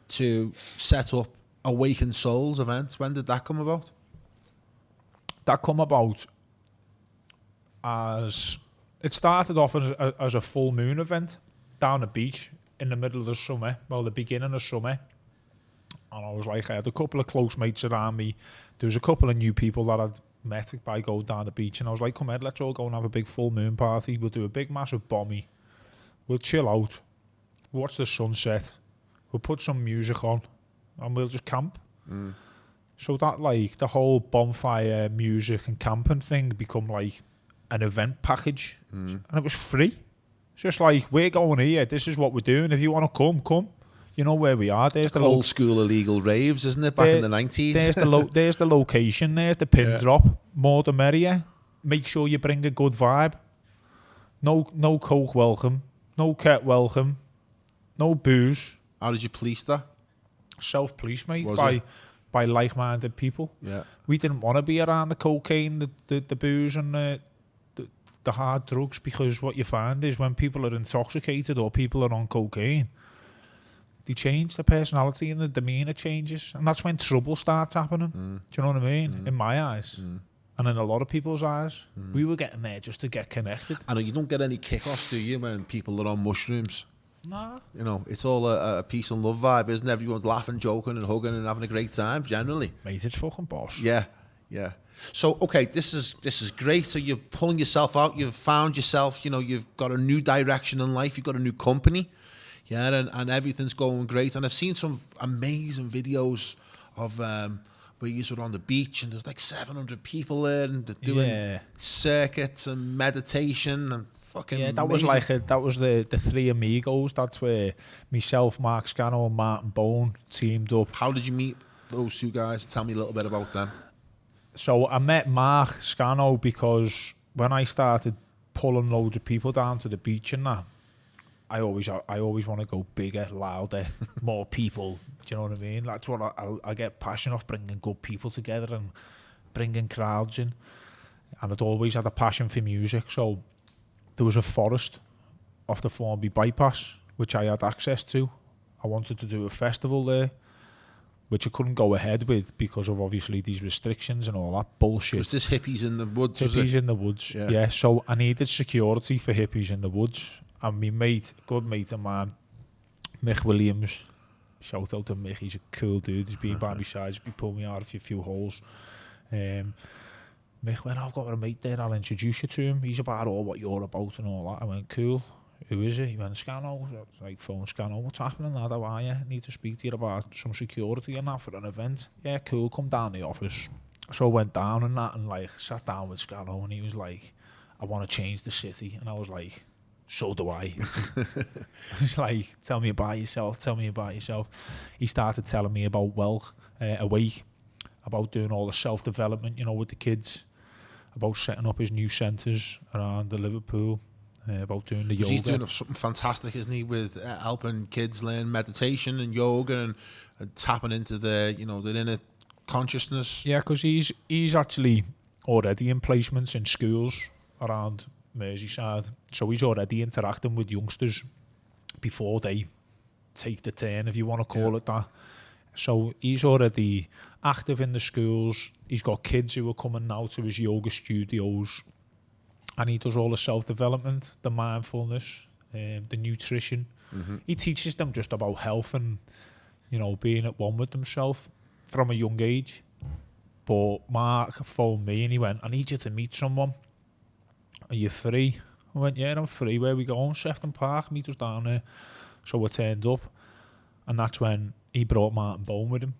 to set up Awaken Souls events. When did that come about? That come about as it started off as a full moon event down the beach in the middle of the summer, well, the beginning of summer. And I was like, I had a couple of close mates around me. There was a couple of new people that I'd met by going down the beach, and I was like, come here, let's all go and have a big full moon party. We'll do a big massive bommy. We'll chill out, watch the sunset, we'll put some music on, and we'll just camp. So that, like, the whole bonfire music and camping thing become like an event package, and it was free. It's just like, we're going here, this is what we're doing. If you want to come. You know where we are. There's the old school illegal raves, isn't it? Back in the 90s. There's the location. There's the pin drop. More the merrier. Make sure you bring a good vibe. No coke welcome. No cat welcome. No booze. How did you police that? Self-police, mate. Was By like-minded people. Yeah. We didn't want to be around the cocaine, the booze, and the hard drugs, because what you find is when people are intoxicated or people are on cocaine, they change, the personality and the demeanour changes, and that's when trouble starts happening. Do you know what I mean? In my eyes, and in a lot of people's eyes, we were getting there just to get connected. I know you don't get any kick-offs, do you, when people are on mushrooms? Nah. You know, it's all a peace and love vibe, isn't it? Everyone's laughing, joking and hugging and having a great time, generally. Mate, it's fucking boss. Yeah. So, okay, this is great. So you're pulling yourself out, you've found yourself, you know, you've got a new direction in life, you've got a new company. Yeah, and everything's going great. And I've seen some amazing videos of where you were on the beach and there's like 700 people there and they're doing circuits and meditation and fucking that amazing. was the three amigos. That's where myself, Mark Scano and Martin Bone teamed up. How did you meet those two guys? Tell me a little bit about them. So I met Mark Scano because when I started pulling loads of people down to the beach and that, I always want to go bigger, louder, more people. Do you know what I mean? That's what I get passionate of, bringing good people together and bringing crowds in. And I'd always had a passion for music. So there was a forest off the Formby bypass, which I had access to. I wanted to do a festival there, which I couldn't go ahead with because of obviously these restrictions and all that bullshit. Was this hippies in the woods? Hippies in the woods, yeah. So I needed security for hippies in the woods. And my mate, good mate of mine, Mick Williams, shout out to Mick, he's a cool dude, he's been by my side, he's been pulling me out of a few holes. Mick went, I've got a mate there, I'll introduce you to him, he's about all what you're about and all that. I went, cool, who is he? He went, Scano. I was like, phone Scano, what's happening, lad, how are you? I need to speak to you about some security and that for an event. Yeah, cool, come down the office. So I went down and that and like sat down with Scano and he was like, I want to change the city. And I was like, so do I. He's like, tell me about yourself. He started telling me about Awake, about doing all the self-development, you know, with the kids, about setting up his new centres around the Liverpool, about doing the yoga. He's doing something fantastic, isn't he, with helping kids learn meditation and yoga and tapping into their inner consciousness. Yeah, because he's actually already in placements in schools around Merseyside, so he's already interacting with youngsters before they take the turn, if you want to call it that. So he's already active in the schools. He's got kids who are coming now to his yoga studios, and he does all the self-development, the mindfulness, the nutrition. He teaches them just about health and, you know, being at one with themselves from a young age. But Mark phoned me and he went, I need you to meet someone. Are you free? I went, yeah, I'm free. Where we going? Sefton Park, meet us down there. So we turned up, and that's when he brought Martin Bone with him.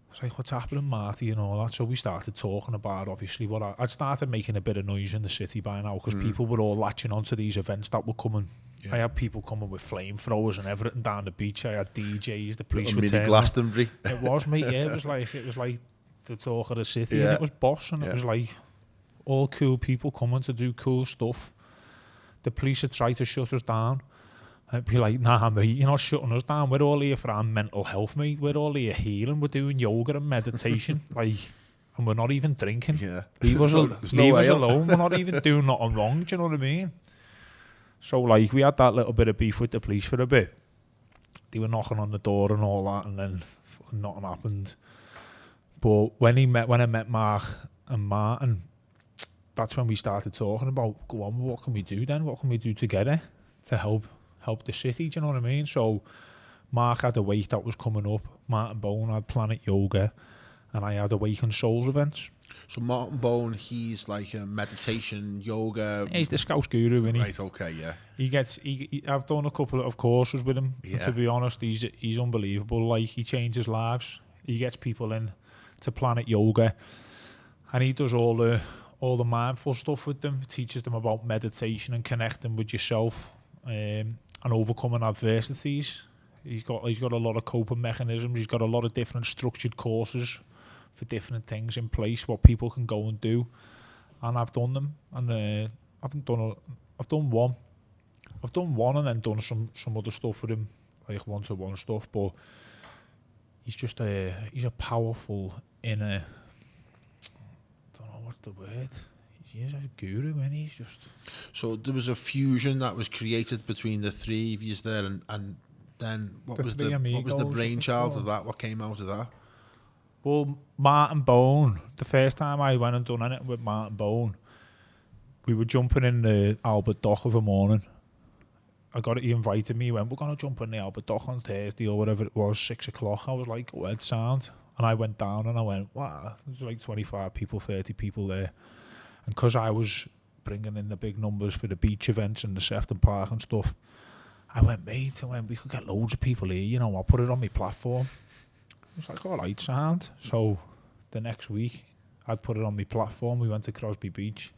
I was like, what's happening, Marty, and all that? So we started talking about, obviously, what I'd started making a bit of noise in the city by now, because people were all latching onto these events that were coming. Yeah. I had people coming with flamethrowers and everything down the beach. I had DJs, the police were mini Glastonbury. It was, mate, yeah. It was like the talk of the city, and it was boss, and it was like all cool people coming to do cool stuff. The police had tried to shut us down. I'd be like, nah, mate, you're not shutting us down. We're all here for our mental health, mate. We're all here healing. We're doing yoga and meditation. And we're not even drinking. Yeah. Leave us alone. We're not even doing nothing wrong. Do you know what I mean? So, we had that little bit of beef with the police for a bit. they were knocking on the door and all that, and then nothing happened. But when I met Mark and Martin, that's when we started talking about, go on, what can we do then? What can we do together to help the city? Do you know what I mean? So Mark had a wake that was coming up. Martin Bone had Planet Yoga, and I had Awaken Souls events. So Martin Bone, he's like a meditation, yoga. He's the Scouse guru, isn't he? Right, okay, yeah. I've done a couple of courses with him. Yeah. And to be honest, he's unbelievable. Like, he changes lives. He gets people in to Planet Yoga, and he does all the mindful stuff with them. He teaches them about meditation and connecting with yourself, and overcoming adversities. He's got a lot of coping mechanisms. He's got a lot of different structured courses for different things in place, what people can go and do. And I've done them, and I've done one and then done some other stuff with him, like one-to-one stuff. But he's a powerful inner, I don't know what's the word. He's a guru, and he's just. So there was a fusion that was created between the three of you there, and then what was the brainchild of that? What came out of that? Well, Martin Bone, the first time I went and done anything with Martin Bone, we were jumping in the Albert Dock of a morning. He invited me, he went, we're going to jump in the Albert Dock on Thursday or whatever it was, 6 o'clock. I was like, oh, sound. And I went down and I went, wow, there's like 25 people, 30 people there. And because I was bringing in the big numbers for the beach events and the Sefton Park and stuff, I went, mate, we could get loads of people here, you know, I'll put it on my platform. I was like, all right, sound. So the next week, I'd put it on my platform. We went to Crosby Beach.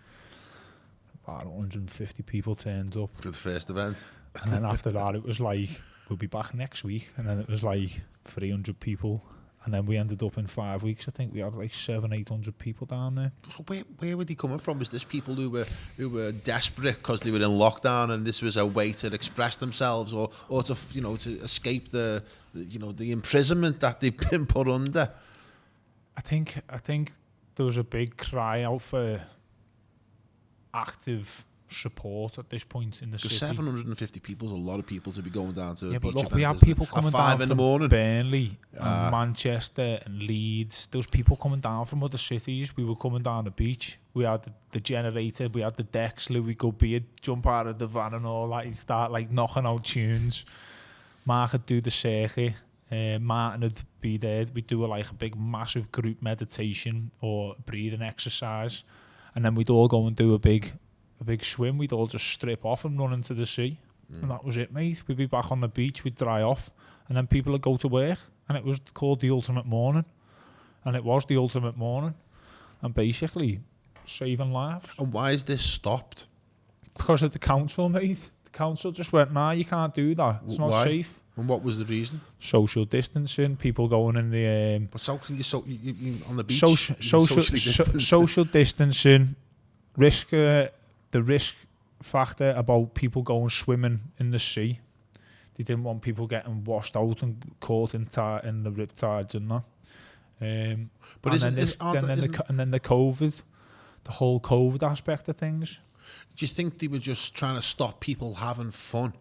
About 150 people turned up. For the first event. And then after that, it was like, we'll be back next week. And then it was like 300 people. And then we ended up in 5 weeks. I think we had like 700-800 people down there. Where were they coming from? Was this people who were desperate because they were in lockdown and this was a way to express themselves, or to to escape the imprisonment that they've been put under? I think there was a big cry out for active support at this point in the city. 750 people is a lot of people to be going down to a beach look, event. we had people coming at 5 down in the from morning. Burnley and Manchester and Leeds. There was people coming down from other cities. We were coming down the beach. We had the generator. We had the decks. Louis Goodbeard jump out of the van and all that. He'd start like knocking out tunes. Mark would do the circuit. Martin would be there. We'd do a big massive group meditation or breathing exercise, and then we'd all go and do a big swim. We'd all just strip off and run into the sea, and that was it, mate. We'd be back on the beach, we'd dry off, and then people would go to work, and it was called the ultimate morning, and it was the ultimate morning, and basically saving lives. And why is this stopped? Because of the council, mate. The council just went, nah, you can't do that. It's not safe. And what was the reason? Social distancing, people going in the... But so can you on the beach? Social distancing, the risk factor about people going swimming in the sea. They didn't want people getting washed out and caught in the riptides and that. But and then the COVID, the whole COVID aspect of things. Do you think they were just trying to stop people having fun?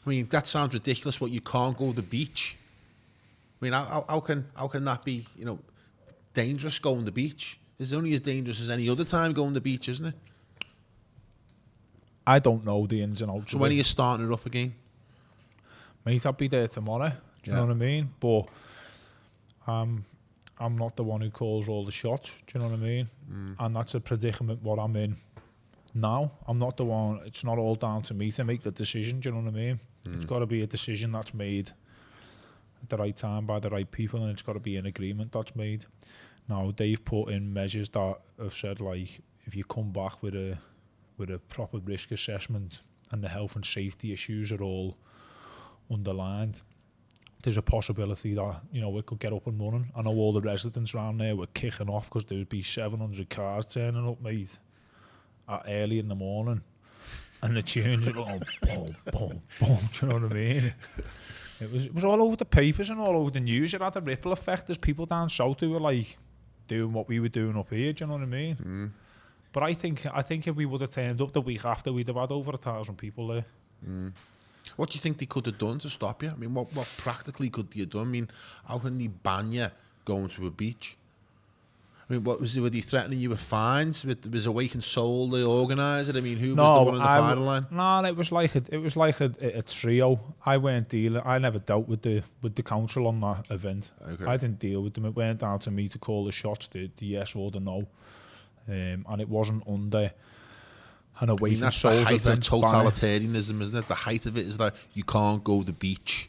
I mean, that sounds ridiculous. What, you can't go to the beach? I mean, how can that be, dangerous going to the beach? It's only as dangerous as any other time going to the beach, isn't it? I don't know the ins and outs. So when are you starting it up again? Mate, I'll be there tomorrow. Do you know what I mean? But I'm not the one who calls all the shots. Do you know what I mean? And that's a predicament what I'm in now. I'm not the one. It's not all down to me to make the decision. Do you know what I mean? It's got to be a decision that's made at the right time by the right people, and it's got to be an agreement that's made. Now they've put in measures that have said, like, if you come back with a proper risk assessment and the health and safety issues are all underlined, there's a possibility that it could get up and running. I know all the residents around there were kicking off because there would be 700 cars turning up, mate, at early in the morning, and the tunes are going boom, boom, boom. Do you know what I mean? It was all over the papers and all over the news. It had a ripple effect. There's people down south who were like doing what we were doing up here. Do you know what I mean? But I think if we would have turned up the week after, we'd have had over 1,000 people there. What do you think they could have done to stop you? I mean, what practically could they have done? I mean, how can they ban you going to a beach? I mean, what was it? Were they threatening you with fines? Was Awaken Soul the organizer? I mean, who was the one in the final line? No, it was like a trio. I weren't dealing. I never dealt with the council on that event. Okay. I didn't deal with them. It went down to me to call the shots, the yes or the no, and it wasn't under an Awaken that's Souls the height of event totalitarianism, isn't it? The height of it is that you can't go to the beach.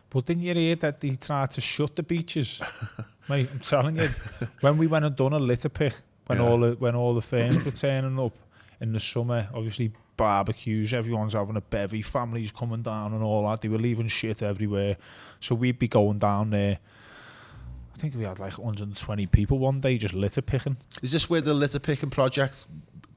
But didn't you hear that they tried to shut the beaches? Mate, I'm telling you, when we went and done a litter pick, when all the firms were turning up in the summer, obviously barbecues, everyone's having a bevy, families coming down and all that. They were leaving shit everywhere. So we'd be going down there. I think we had like 120 people one day just litter picking. Is this where the litter picking project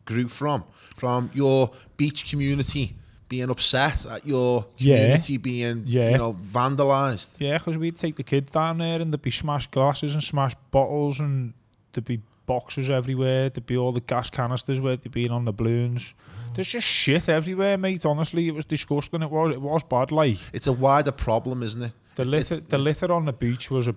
grew from? From your beach community being upset at your community being, vandalised? Yeah, because we'd take the kids down there and there'd be smashed glasses and smashed bottles and there'd be boxes everywhere. There'd be all the gas canisters where they'd been on the balloons. There's just shit everywhere, mate. Honestly, it was disgusting. It was bad. Like, it's a wider problem, isn't it? The litter on the beach was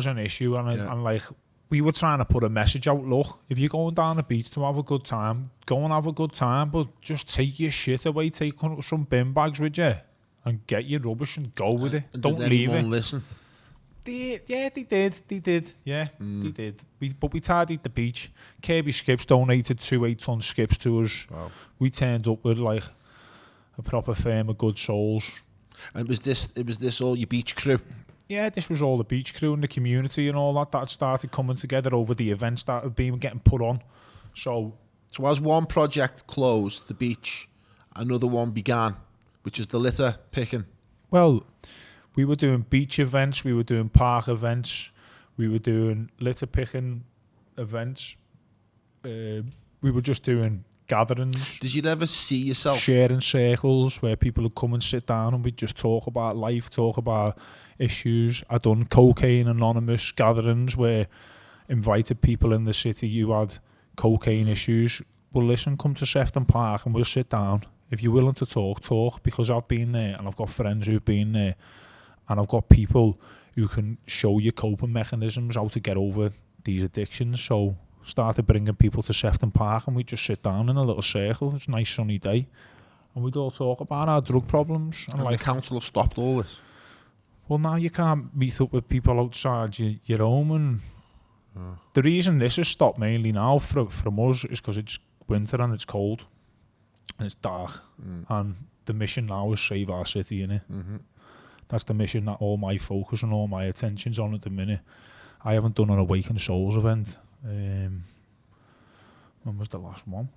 an issue, and like, we were trying to put a message out. Look, if you're going down the beach to have a good time, go and have a good time, but just take your shit away, take some bin bags with you, and get your rubbish and go with it. Don't leave it. Listen. They did. Yeah, they did. But we tidied the beach. Kirby Skips donated 2 8-ton skips to us. Wow. We turned up with like a proper firm of good souls. And was this all your beach crew? Yeah, this was all the beach crew and the community and all that started coming together over the events that had been getting put on. So as one project closed, the beach, another one began, which is the litter picking. Well, we were doing beach events, we were doing park events, we were doing litter picking events. We were just doing gatherings. Did you ever see yourself sharing circles where people would come and sit down and we'd just talk about life, talk about issues? I done cocaine anonymous gatherings where invited people in the city who had cocaine issues. Well, listen, come to Sefton Park and we'll sit down. If you're willing to talk, because I've been there and I've got friends who've been there and I've got people who can show you coping mechanisms, how to get over these addictions. So started bringing people to Sefton Park and we just sit down in a little circle. It's a nice sunny day and we'd all talk about our drug problems. And like, the council have stopped all this? Well, now you can't meet up with people outside your home, and the reason this has stopped mainly now from us is because it's winter and it's cold and it's dark, and the mission now is save our city, innit? That's the mission that all my focus and all my attention's on at the minute. I haven't done an Awaken Souls event. When was the last one?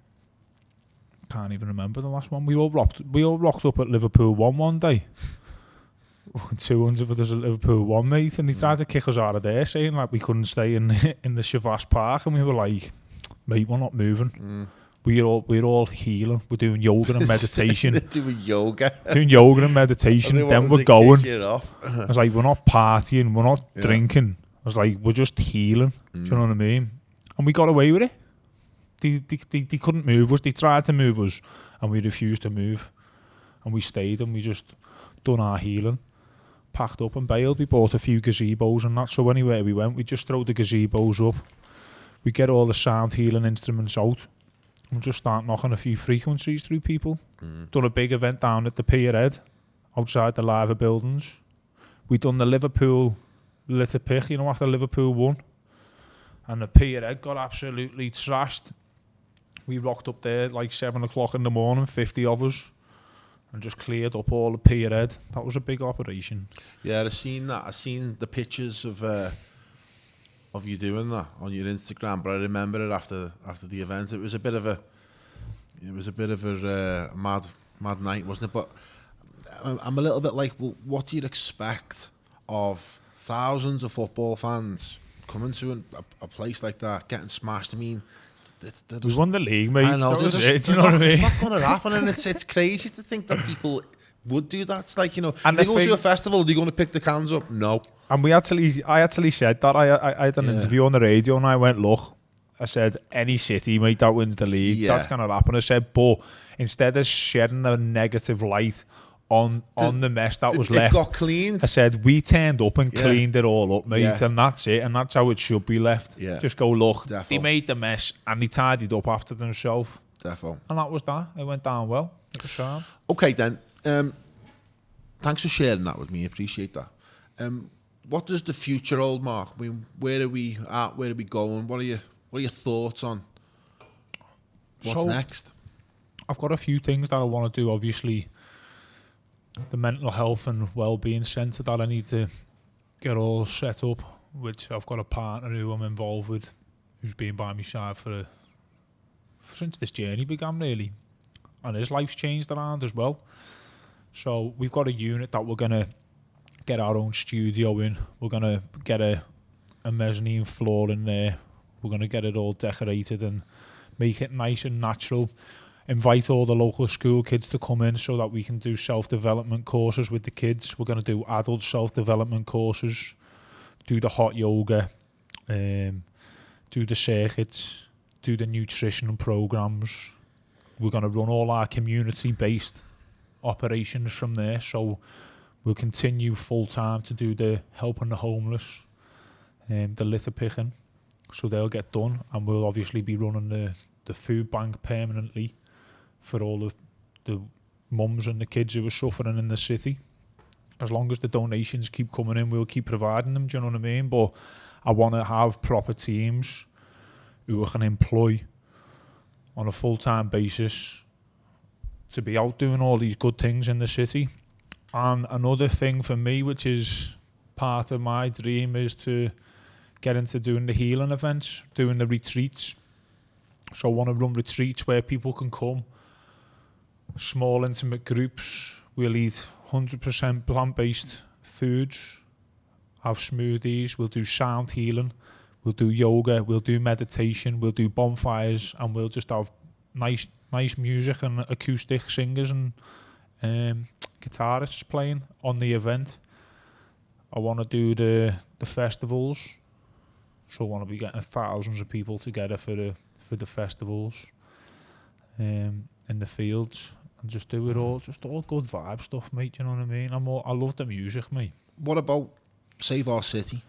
Can't even remember the last one. We all rocked up at Liverpool one day. 200 of us at Liverpool 1, mate, and they tried to kick us out of there, saying like we couldn't stay in the Shavas Park, and we were like, mate, we're not moving. We're all healing. We're doing yoga and meditation. doing yoga and meditation. Then we're going. I was like, we're not partying, we're not drinking. I was like, we're just healing. Do you know what I mean? And we got away with it. They couldn't move us. They tried to move us, and we refused to move. And we stayed, and we just done our healing. Packed up and bailed. We bought a few gazebos and that, so anywhere we went, we just throw the gazebos up. We get all the sound healing instruments out and just start knocking a few frequencies through people. Done a big event down at the Figurehead, outside the Liver buildings. We done the Liverpool litter pick, after Liverpool won. And the Figurehead got absolutely trashed. We rocked up there like 7 o'clock in the morning, 50 of us. And just cleared up all the Figurehead. That was a big operation. Yeah, I've seen that. I've seen the pictures of you doing that on your Instagram. But I remember it after the event. It was a bit of a mad night, wasn't it? But I'm a little bit like, well, what do you expect of thousands of football fans coming to a place like that, getting smashed? I mean, we won the league, mate. I know. Do you know what I mean? It's not going to happen, and it's crazy to think that people would do that. It's like, and if they go to a festival, are they going to pick the cans up? No. And I actually said that. I had an interview on the radio, and I went, look, I said, any city, mate, that wins the league, that's going to happen. I said, but instead of shedding a negative light on the mess that was It left. got cleaned. I said, we turned up and Yeah. cleaned it all up, mate, Yeah. and that's it, and that's how it should be left. Yeah. Just go, look, Defo. they made the mess, and they tidied up after themselves, Defo. and that was that. It went down well. It was sound. Okay then. Thanks for sharing that with me. I appreciate that. What does the future hold, Mark? I mean, where are we at? Where are we going? What are your thoughts on what's So, next? I've got a few things that I want to do. Obviously, the mental health and well-being centre that I need to get all set up, which I've got a partner who I'm involved with, who's been by my side since this journey began, really. And his life's changed around as well. So we've got a unit that we're going to get our own studio in. We're going to get a mezzanine floor in there. We're going to get it all decorated and make it nice and natural. Invite all the local school kids to come in so that we can do self-development courses with the kids. We're going to do adult self-development courses, do the hot yoga, do the circuits, do the nutrition programs. We're going to run all our community-based operations from there. So we'll continue full-time to do the helping the homeless, the litter picking. So they'll get done, and we'll obviously be running the food bank permanently for all of the mums and the kids who are suffering in the city. As long as the donations keep coming in, we'll keep providing them, do you know what I mean? But I want to have proper teams who I can employ on a full-time basis to be out doing all these good things in the city. And another thing for me, which is part of my dream, is to get into doing the healing events, doing the retreats. So I want to run retreats where people can come, small intimate groups. We'll eat 100% plant-based foods, have smoothies, we'll do sound healing, we'll do yoga, we'll do meditation, we'll do bonfires, and we'll just have nice music and acoustic singers and guitarists playing on the event. I want to do the festivals, so I want to be getting thousands of people together for the festivals in the fields, and just do it all, just all good vibe stuff, mate, you know what I mean? I love the music, mate. What about Save Our City?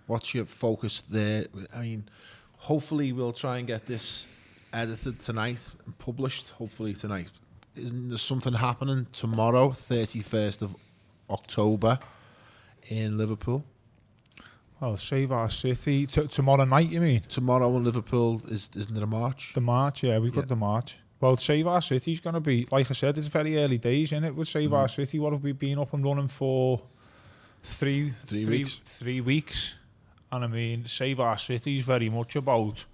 What's your focus there? I mean, hopefully we'll try and get this edited tonight and published, hopefully tonight. Isn't there something happening tomorrow, 31st of October in Liverpool? Well, Save Our City, tomorrow night, you mean? Tomorrow in Liverpool, isn't there a march? The march, yeah, we've got the march. Well, Save Our City's going to be, like I said, it's very early days, isn't it? With Save Our City, what have we been up and running for? Three weeks. 3 weeks. And I mean, Save Our City is very much about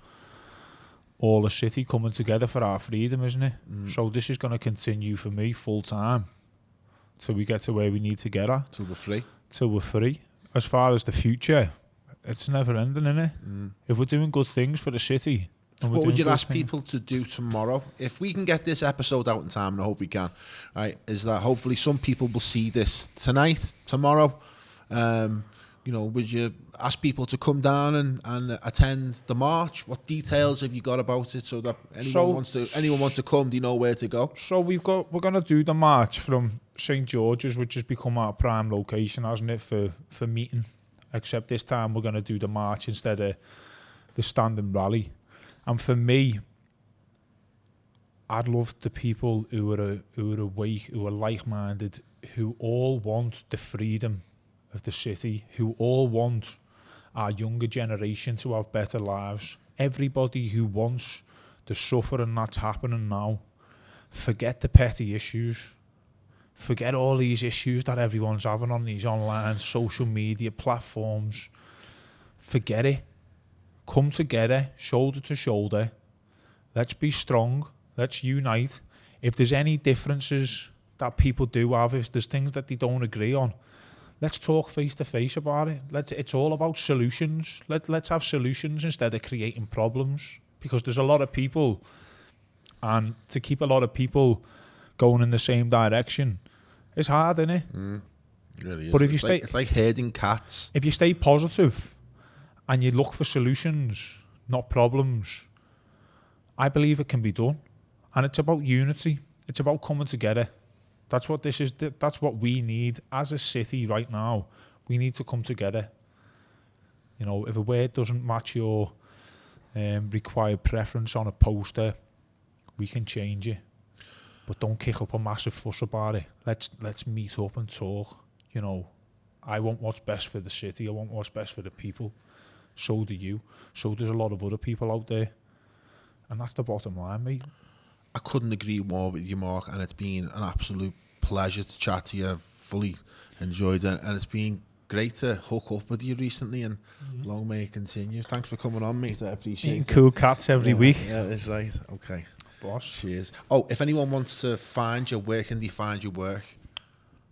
all the city coming together for our freedom, isn't it? So this is going to continue for me full time till we get to where we need to get at. Till we're free. Till we're free. As far as the future, it's never ending, innit? If we're doing good things for the city. What would you ask people to do tomorrow? If we can get this episode out in time, and I hope we can, right, is that hopefully some people will see this tonight, tomorrow. You know, would you ask people to come down and attend the march? What details have you got about it so that anyone wants to come, do you know where to go? So we're going to do the march from St. George's, which has become our prime location, hasn't it, for meeting. Except this time we're going to do the march instead of the standing rally. And for me, I'd love the people who are awake, who are like-minded, who all want the freedom of the city, who all want our younger generation to have better lives. Everybody who wants the suffering that's happening now. Forget the petty issues. Forget all these issues that everyone's having on these online social media platforms. Forget it. Come together, shoulder to shoulder. Let's be strong. Let's unite. If there's any differences that people do have, if there's things that they don't agree on, let's talk face to face about it. It's all about solutions. Let's have solutions instead of creating problems. Because there's a lot of people, and to keep a lot of people going in the same direction, it's hard, isn't it? It really is. But if it's like herding cats. If you stay positive and you look for solutions, not problems, I believe it can be done. And it's about unity. It's about coming together. That's what this is. That's what we need as a city right now. We need to come together. You know, if a word doesn't match your required preference on a poster, we can change it. But don't kick up a massive fuss about it. Let's meet up and talk. You know, I want what's best for the city. I want what's best for the people. So do you. So there's a lot of other people out there. And that's the bottom line, mate. I couldn't agree more with you, Mark, and it's been an absolute pleasure to chat to you. I've fully enjoyed it, and it's been great to hook up with you recently, and long may it continue. Thanks for coming on, mate. I appreciate Eating it. cool cats every week. Yeah, that's right. Okay. Boss. Cheers. Oh, if anyone wants to find you, where can they find your work?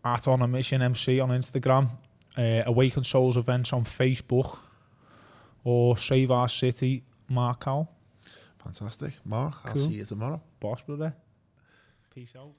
Art on a Mission MC on Instagram. Awaken Souls events on Facebook. Or Save Our City, Mark Cowell. Fantastic. Mark, I'll Cool. see you tomorrow. Boss, brother. Peace out.